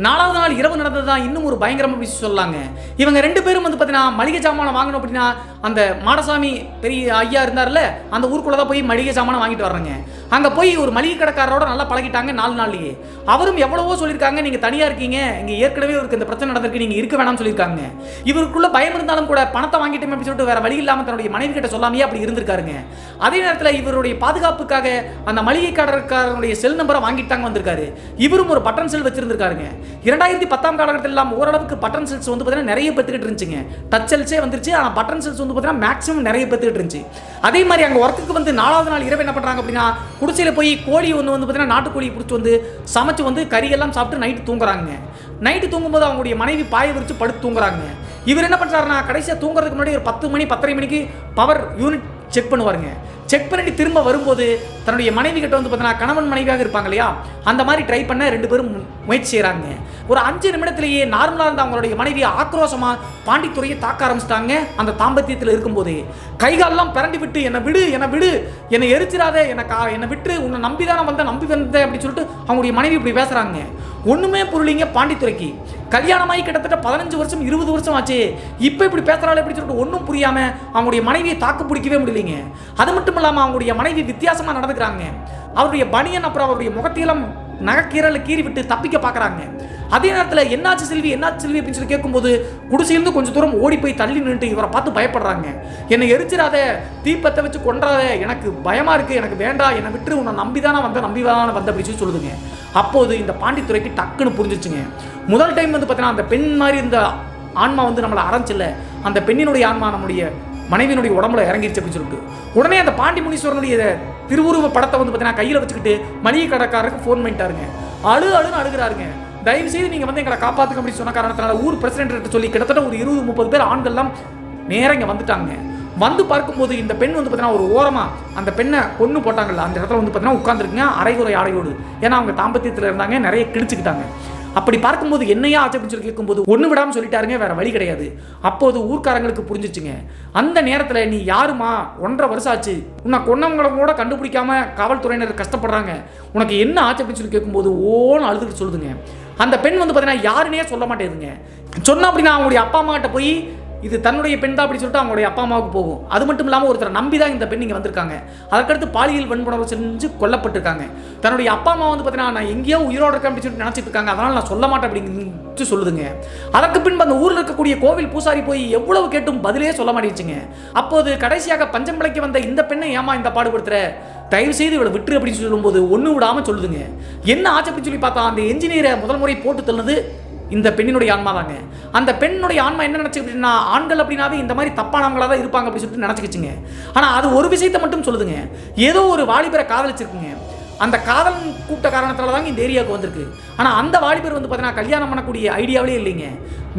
Speaker 1: 4வது நாள் இரவு நடந்தது தான் இன்னும் ஒரு பயங்கரமாக விஷயம் சொல்லலாங்க. இவங்க 2 பேரும் வந்து பார்த்தீங்கன்னா மளிகை சாமானை வாங்கணும் அப்படின்னா அந்த மாடசாமி பெரிய ஐயா இருந்தார்ல அந்த ஊருக்குள்ளே தான் போய் மளிகை சாமானை வாங்கிட்டு வர்றாங்க. அங்கே போய் ஒரு மளிகை கடைக்காரரோட நல்லா பழகிட்டாங்க 4 நாள்லேயே. அவரும் எவ்வளவோ சொல்லியிருக்காங்க, நீங்கள் தனியாக இருக்கீங்க, இங்கே ஏற்கனவே இவருக்கு இந்த பிரச்சனை நடந்திருக்கு, நீங்கள் இருக்க வேணாம்னு சொல்லியிருக்காங்க. இவருக்குள்ள பயம் இருந்தாலும் கூட பணத்தை வாங்கிட்டோம் அப்படின்னு சொல்லிட்டு வேற வழி இல்லாமல் தன்னுடைய மனைவி கிட்ட சொல்லாமையே அப்படி இருந்திருக்காருங்க. அதே நேரத்தில் இவருடைய பாதுகாப்புக்காக அந்த மளிகை கடைக்காரருடைய செல் நம்பரை வாங்கிட்டாங்க வந்திருக்காரு. இவரும் ஒரு பட்டன் செல் வச்சிருந்திருக்காருங்க. 2010 காலகட்டத்தில் எல்லாம் ஓரளவுக்கு பட்டன் செல்ஸ் வந்து பார்த்தீங்கன்னா நிறைய பேத்துக்கிட்டு இருந்துச்சுங்க. டச் செல்ஸே வந்துருச்சு, ஆனால் பட்டன் செல்ஸ் வந்து பார்த்தீங்கன்னா மேக்ஸிமம் நிறைய பேத்துக்கிட்டு இருந்துச்சு. அதே மாதிரி அங்கே ஒர்க்குக்கு வந்து 4வது நாள் இரவு என்ன பண்ணுறாங்க அப்படின்னா குடிசையில் போய் கோழி ஒன்று வந்து பார்த்தீங்கன்னா நாட்டுக்கோழி பிடிச்சி வந்து சமைச்சு வந்து கறியெல்லாம் சாப்பிட்டு நைட்டு தூங்குறாங்க. நைட்டு தூங்கும்போது அவங்களுடைய மனைவி பாய விரிச்சு படுத்து தூங்குறாங்க. இவர் என்ன பண்ணுறாருன்னா கடைசியாக தூங்குறதுக்கு முன்னாடி ஒரு 10 மணி 10:30 மணிக்கு பவர் யூனிட் செக் பண்ணுவாருங்க. செக் பண்ணிட்டு திரும்ப வரும்போது தன்னுடைய மனைவி கிட்ட வந்து பார்த்தீங்கன்னா கணவன் மனைவியாக இருப்பாங்க இல்லையா, அந்த மாதிரி ட்ரை பண்ண 2 பேரும் முயற்சி செய்கிறாங்க. ஒரு 5 நிமிடத்திலேயே நார்மலாக இருந்த அவங்களுடைய மனைவி ஆக்ரோஷமாக பாண்டித்துறையை தாக்க ஆரம்பிச்சிட்டாங்க. அந்த தாம்பத்தியத்தில் இருக்கும்போது கைகாலெல்லாம் பிறண்டி விட்டு என்னை விடு என்னை எரிச்சிடாத, என்னை விட்டு உன்னை நம்பி தானே வந்தேன் அப்படின்னு சொல்லிட்டு அவங்களுடைய மனைவி இப்படி பேசுகிறாங்க. ஒன்றுமே புரியலிங்க பாண்டித்துறைக்கு. கல்யாணமாகி கிட்டத்தட்ட 15 வருஷம் 20 வருஷம் ஆச்சு, இப்போ இப்படி பேசுகிறாள் அப்படின்னு சொல்லிட்டு ஒன்றும் புரியாமல் அவங்களுடைய மனைவியை தாக்கு பிடிக்கவே முடியலைங்க. அது மட்டும் இல்லாமல் அவங்களுடைய மனைவி வித்தியாசமாக நடந்துக்கிறாங்க. அவருடைய பனியன் அப்புறம் அவருடைய முகத்தையெல்லாம் நகைக்கீரலை கீறி விட்டு தப்பிக்க பார்க்குறாங்க. அதே நேரத்தில் என்னாச்சு செல்வி அப்படின்னு சொல்லி கேட்கும்போது குடிசையிலிருந்து கொஞ்சம் தூரம் ஓடி போய் தள்ளி நின்றுட்டு இவரை பார்த்து பயப்படுறாங்க. என்னை எரிச்சிடாத, தீப்பத்தை வச்சு கொன்றாத, எனக்கு பயமாக இருக்குது, எனக்கு வேண்டாம், என்னை விட்டு உன்னை நம்பி தானே வந்த அப்படின்னு சொல்லி சொல்லுதுங்க. அப்போது இந்த பாண்டித்துறைக்கு டக்குன்னு புரிஞ்சிச்சுங்க. முதல் டைம் வந்து பார்த்தீங்கன்னா அந்த பெண் மாதிரி இந்த ஆன்மா வந்து நம்மளை அரைஞ்சில்ல, அந்த பெண்ணினுடைய ஆன்மா நம்முடைய மனைவியினுடைய உடம்புல இறங்கிருச்சு அப்படின்னு சொல்லிட்டு உடனே அந்த பாண்டி முனீஸ்வரனுடைய திருவுருவ படத்தை வந்து பார்த்தீங்கன்னா கையில் வச்சுக்கிட்டு மளிகை கடைக்காரருக்கு ஃபோன் பண்ணிட்டாருங்க. அழுன்னு அழுகிறாருங்க. தயவு செய்து நீங்கள் வந்து எங்களை காப்பாற்றுக்க அப்படின்னு சொன்ன காரணத்தினால ஊர் பிரசிடென்ட் சொல்லி கிட்டத்தட்ட ஒரு 20-30 பேர் ஆண்கள்லாம் நேரம் இங்கே வந்துட்டாங்க. வந்து பார்க்கும்போது இந்த பெண் வந்து பார்த்தீங்கன்னா ஒரு ஓரமாக அந்த பெண்ணை கொன்று போட்டாங்கல்ல அந்த இடத்துல வந்து பார்த்தீங்கன்னா உட்காந்துருக்குங்க அரைகுறை ஆடையோடு. ஏன்னா அவங்க தாம்பத்தியத்தில் இருந்தாங்க, நிறைய கிழிச்சுக்கிட்டாங்க. அப்படி பார்க்கும்போது என்னையா ஆச்சு அப்படின்னு சொல்லி கேட்கும்போது ஒன்று விடாமல் சொல்லிட்டாருங்க, வேற வழி கிடையாது. அப்போது ஊர்க்காரங்களுக்கு புரிஞ்சிச்சுங்க. அந்த நேரத்தில் நீ யாருமா, 1.5 வருஷம் ஆச்சு, உன்னை கொன்னவங்களை கூட கண்டுபிடிக்காம காவல்துறையினர் கஷ்டப்படுறாங்க, உனக்கு என்ன ஆச்சு அப்படின்னு சொல்லி கேட்கும்போது ஓன்னு அழுதுட்டு சொல்லுதுங்க. அந்த பெண் வந்து பார்த்தீங்கன்னா யாருன்னே சொல்ல மாட்டேங்குதுங்க. சொன்னா அப்படின்னா அவங்களுடைய அப்பா அம்மா கிட்ட போய் இது தன்னுடைய பெண் தான் அப்படின்னு சொல்லிட்டு அவங்களுடைய அப்பா அம்மாவுக்கு போகும். அது மட்டும் இல்லாமல் ஒருத்தரை நம்பி தான் இந்த பெண் இங்கே வந்திருக்காங்க. அதற்கடுத்து பாலியல் வன்புணர்வு செஞ்சு கொல்லப்பட்டிருக்காங்க. தன்னுடைய அப்பா அம்மா வந்து பார்த்தீங்கன்னா நான் எங்கேயோ உயிரோடு இருக்கேன் அப்படின்னு சொல்லிட்டு நினச்சிட்டு இருக்காங்க, அதனால் நான் சொல்ல மாட்டேன் அப்படின்னு சொல்லுதுங்க. அதற்கு பின்பு அந்த ஊரில் இருக்கக்கூடிய கோவில் பூசாரி போய் எவ்வளவு கேட்டும் பதிலே சொல்ல மாட்டேங்குச்சுங்க. அப்போது கடைசியாக பஞ்சம் பிழைக்க வந்த இந்த பெண்ணை ஏமா இந்த பாடுபடுத்துற, தயவு செய்து இவளை விட்டுரு அப்படின்னு சொல்லும்போது ஒன்று விடாமல் சொல்லுதுங்க. என்ன ஆச்சு அப்படின்னு சொல்லி பார்த்தா அந்த என்ஜினியரை முதல் முறை போட்டு தள்ளுனது இந்த பெண்ணினுடைய ஆன்மா தாங்க. அந்த பெண்ணுடைய ஆன்மா என்ன நினைச்சு அப்படின்னா ஆண்கள் அப்படின்னாவே இந்த மாதிரி தப்பானவங்களா தான் இருப்பாங்க அப்படின்னு சொல்லிட்டு நினைச்சுக்கிச்சுங்க. ஆனால் அது ஒரு விஷயத்தை மட்டும் சொல்லுதுங்க, ஏதோ ஒரு வாலிபரை காதலிச்சிருக்குங்க. அந்த காதல் கூப்பிட்ட காரணத்தால தாங்க இந்த ஏரியாவுக்கு வந்திருக்கு. ஆனால் அந்த வாலிபர் வந்து பார்த்தீங்கன்னா கல்யாணம் பண்ணக்கூடிய ஐடியாவிலே இல்லைங்க.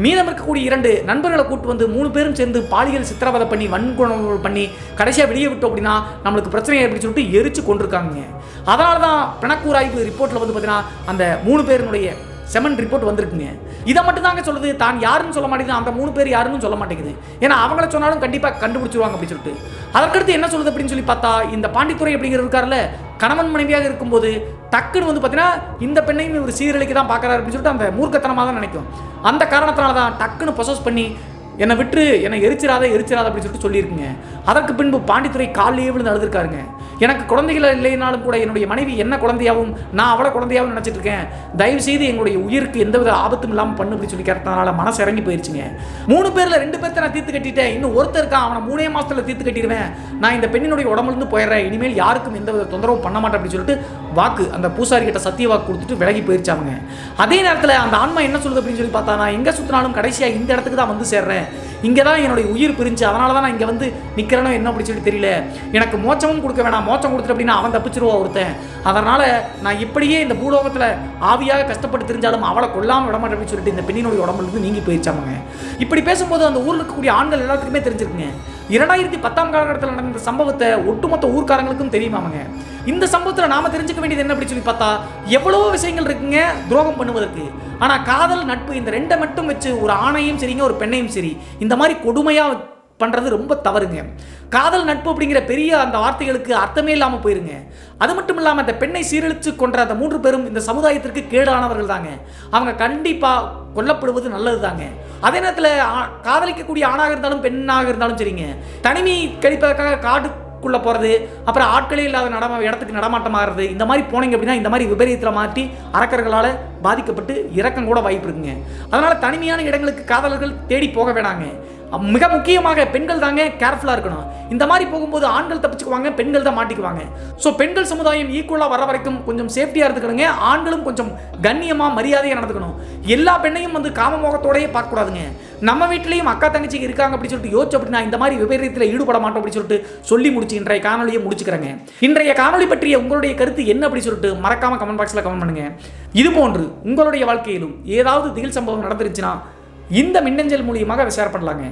Speaker 1: மீதம் இருக்கக்கூடிய 2 நண்பர்களை கூப்பிட்டு வந்து 3 பேரும் சேர்ந்து பாலியல் சித்திரவதை பண்ணி வன்கொடுமை பண்ணி கடைசியாக வெளியே விட்டோம் அப்படின்னா நம்மளுக்கு பிரச்சனை அப்படின்னு சொல்லிட்டு எரிச்சு கொண்டிருக்காங்க. அதனால தான் பிணக்கூராய்வு ரிப்போர்ட்டில் வந்து பார்த்தீங்கன்னா அந்த 3 பேருடைய செமன் ரிப்போர்ட் வந்திருக்குங்க. இதை மட்டும் தாங்க சொல்லுது, தான் யாருன்னு சொல்ல மாட்டேங்குது, அந்த 3 பேர் யாருன்னு சொல்ல மாட்டேங்குது. ஏன்னா அவங்கள சொன்னாலும் கண்டிப்பாக கண்டுபிடிச்சிருவாங்க அப்படின்னு சொல்லிட்டு. அதற்கடுத்து என்ன சொல்லுது அப்படின்னு சொல்லி பார்த்தா இந்த பாண்டித்துறை அப்படிங்கிற இருக்காருல்ல, கணவன் மனைவியாக இருக்கும்போது டக்குன்னு வந்து பார்த்தீங்கன்னா இந்த பெண்ணையும் ஒரு சீரழிக்கு தான் பார்க்குறாரு அப்படின்னு சொல்லிட்டு அந்த மூர்க்கத்தனமாக தான் நினைக்கும். அந்த காரணத்தினால தான் டக்குன்னு பொசஸ் பண்ணி என்னை விட்டு என்னை எரிச்சிராத அப்படின்னு சொல்லிட்டு சொல்லியிருக்குங்க. அதற்கு பின்பு பாண்டித்துறை காலையே விழுந்து அழுதுருக்காருங்க. எனக்கு குழந்தைகள் இல்லைனாலும் கூட என்னுடைய மனைவி என்ன குழந்தையாகவும் நான் அவளை குழந்தையாகவும் நினச்சிட்டு இருக்கேன், தயவு செய்து எங்களுடைய உயிருக்கு எந்தவித ஆபத்தும் இல்லாமல் பண்ணு அப்படின்னு சொல்லி கேட்டதுனால மனசு இறங்கி போயிடுச்சுங்க. 3 பேரில் 2 பேர்த்த நான் தீர்த்து கட்டிட்டேன், இன்னும் ஒருத்தர் இருக்கான், அவனை 3 மாதத்தில் தீர்த்து கட்டிடுவேன், நான் இந்த பெண்ணினுடைய உடம்புலேருந்து போயிடுறேன், இனிமேல் யாருக்கும் எந்தவித தொந்தரவும் பண்ண மாட்டேன் அப்படின்னு சொல்லிட்டு வாக்கு அந்த பூசாரி கிட்ட சத்திய வாக்கு கொடுத்துட்டு விலகி போயிருச்சாங்க. அதே நேரத்தில் அந்த ஆன்மா என்ன சொல்லுது அப்படின்னு சொல்லி பார்த்தா நான் எங்கே சுற்றினாலும் கடைசியாக இந்த இடத்துக்கு தான் வந்து சேர்றேன், இங்கே தான் என்னுடைய உயிர் பிரிஞ்சு, அதனால தான் நான் இங்கே வந்து நிற்கிறேனோ என்ன அப்படின்னு சொல்லி தெரியல, எனக்கு மோட்சமும் கொடுக்க வேணாம், மோட்சம் கொடுத்துட்டு அப்படின்னா அவன் தப்பிச்சிருவா ஒருத்தன், அதனால் நான் இப்படியே இந்த பூலோகத்தில் ஆவியாக கஷ்டப்பட்டு தெரிஞ்சாலும் அவளை கொல்லாமல் விடமாட்டேன் அப்படின்னு சொல்லிட்டு இந்த பெண்ணினுடைய உடம்புலேருந்து நீங்கி போயிடுச்சாங்க. இப்படி பேசும்போது அந்த ஊரில் இருக்கக்கூடிய ஆண்கள் எல்லாத்துக்குமே தெரிஞ்சிருக்குங்க. 2010 காலகட்டத்தில் நடந்த சம்பவத்தை ஒட்டுமொத்த ஊர்க்காரங்களுக்கும் தெரியுமாமங்க. இந்த சம்பவத்தில் நாம தெரிஞ்சுக்க வேண்டியது என்ன அப்படின்னு சொல்லி பார்த்தா எவ்வளவோ விஷயங்கள் இருக்குங்க துரோகம் பண்ணுவதற்கு. ஆனால் காதல் நட்பு இந்த 2 மட்டும் வச்சு ஒரு ஆணையும் சரிங்க ஒரு பெண்ணையும் சரி இந்த மாதிரி கொடுமையாக பண்ணுறது ரொம்ப தவறுங்க. காதல் நட்பு அப்படிங்கிற பெரிய அந்த வார்த்தைகளுக்கு அர்த்தமே இல்லாமல் போயிருங்க. அது மட்டும் இல்லாமல் அந்த பெண்ணை சீரழித்து கொன்ற அந்த 3 பேரும் இந்த சமுதாயத்திற்கு கேடானவர்கள் தாங்க. அவங்க கண்டிப்பாக கொல்லப்படுவது நல்லது தாங்க. அதே நேரத்தில் காதலிக்கக்கூடிய ஆணாக இருந்தாலும் பெண்ணாக இருந்தாலும் சரிங்க, தனிமை கழிப்பதற்காக காட்டுக்குள்ளே போகிறது, அப்புறம் ஆட்களே இல்லாத இடத்துக்கு நடமாட்டமாகிறது, இந்த மாதிரி போனீங்க அப்படின்னா இந்த மாதிரி விபரீதத்தில் மாற்றி அரக்கர்களால் பாதிக்கப்பட்டு இறக்கம் கூட வாய்ப்பு இருக்குங்க. அதனால் தனிமையான இடங்களுக்கு காதலர்கள் தேடி போக வேணாங்க. மிக முக்கியமாக பெண்கள் தாங்க கேர்ஃபுல்லாக இருக்கணும். இந்த மாதிரி போகும்போது ஆண்கள் தப்பிச்சுக்குவாங்க, பெண்கள் தான் மாட்டிக்குவாங்க. ஸோ பெண்கள் சமுதாயம் ஈக்குவலாக வர வரைக்கும் கொஞ்சம் சேஃப்டியாக இருந்துக்கணுங்க. ஆண்களும் கொஞ்சம் கண்ணியமாக மரியாதையாக நடந்துக்கணும். எல்லா பெண்ணையும் வந்து காமமோகத்தோடையே பார்க்கக்கூடாதுங்க. நம்ம வீட்லேயும் அக்கா தங்கச்சிக்கு இருக்காங்க அப்படின்னு சொல்லிட்டு யோசிச்சு அப்படின்னா இந்த மாதிரி விபரீதத்தில் ஈடுபட மாட்டோம் அப்படின்னு சொல்லிட்டு சொல்லி முடிச்சு இன்றைய காணொலியை முடிச்சுக்கிறேங்க. இன்றைய காணொலி பற்றிய உங்களுடைய கருத்து என்ன அப்படின்னு சொல்லிட்டு மறக்காம கமெண்ட் பாக்ஸில் கமெண்ட் பண்ணுங்க. இது போன்று உங்களுடைய வாழ்க்கையிலும் ஏதாவது திகில் சம்பவம் நடந்துருச்சுன்னா இந்த மின்னஞ்சல் மூலியமாக ஷேர் பண்ணலாங்க.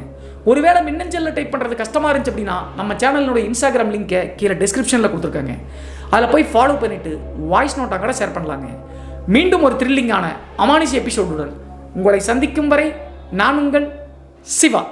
Speaker 1: ஒருவேளை மின்னஞ்சலில் டைப் பண்ணுறது கஷ்டமாக இருந்துச்சு அப்படின்னா நம்ம சேனலினுடைய இன்ஸ்டாகிராம் லிங்கை கீழே டிஸ்கிரிப்ஷனில் கொடுத்துருக்காங்க, அதில் போய் ஃபாலோ பண்ணிவிட்டு வாய்ஸ் நோட்டாக கூட ஷேர் பண்ணலாங்க. மீண்டும் ஒரு த்ரில்லிங்கான அமானுஷ எபிசோடுடன் உங்களை சந்திக்கும் வரை நான் உங்கள் சிவா.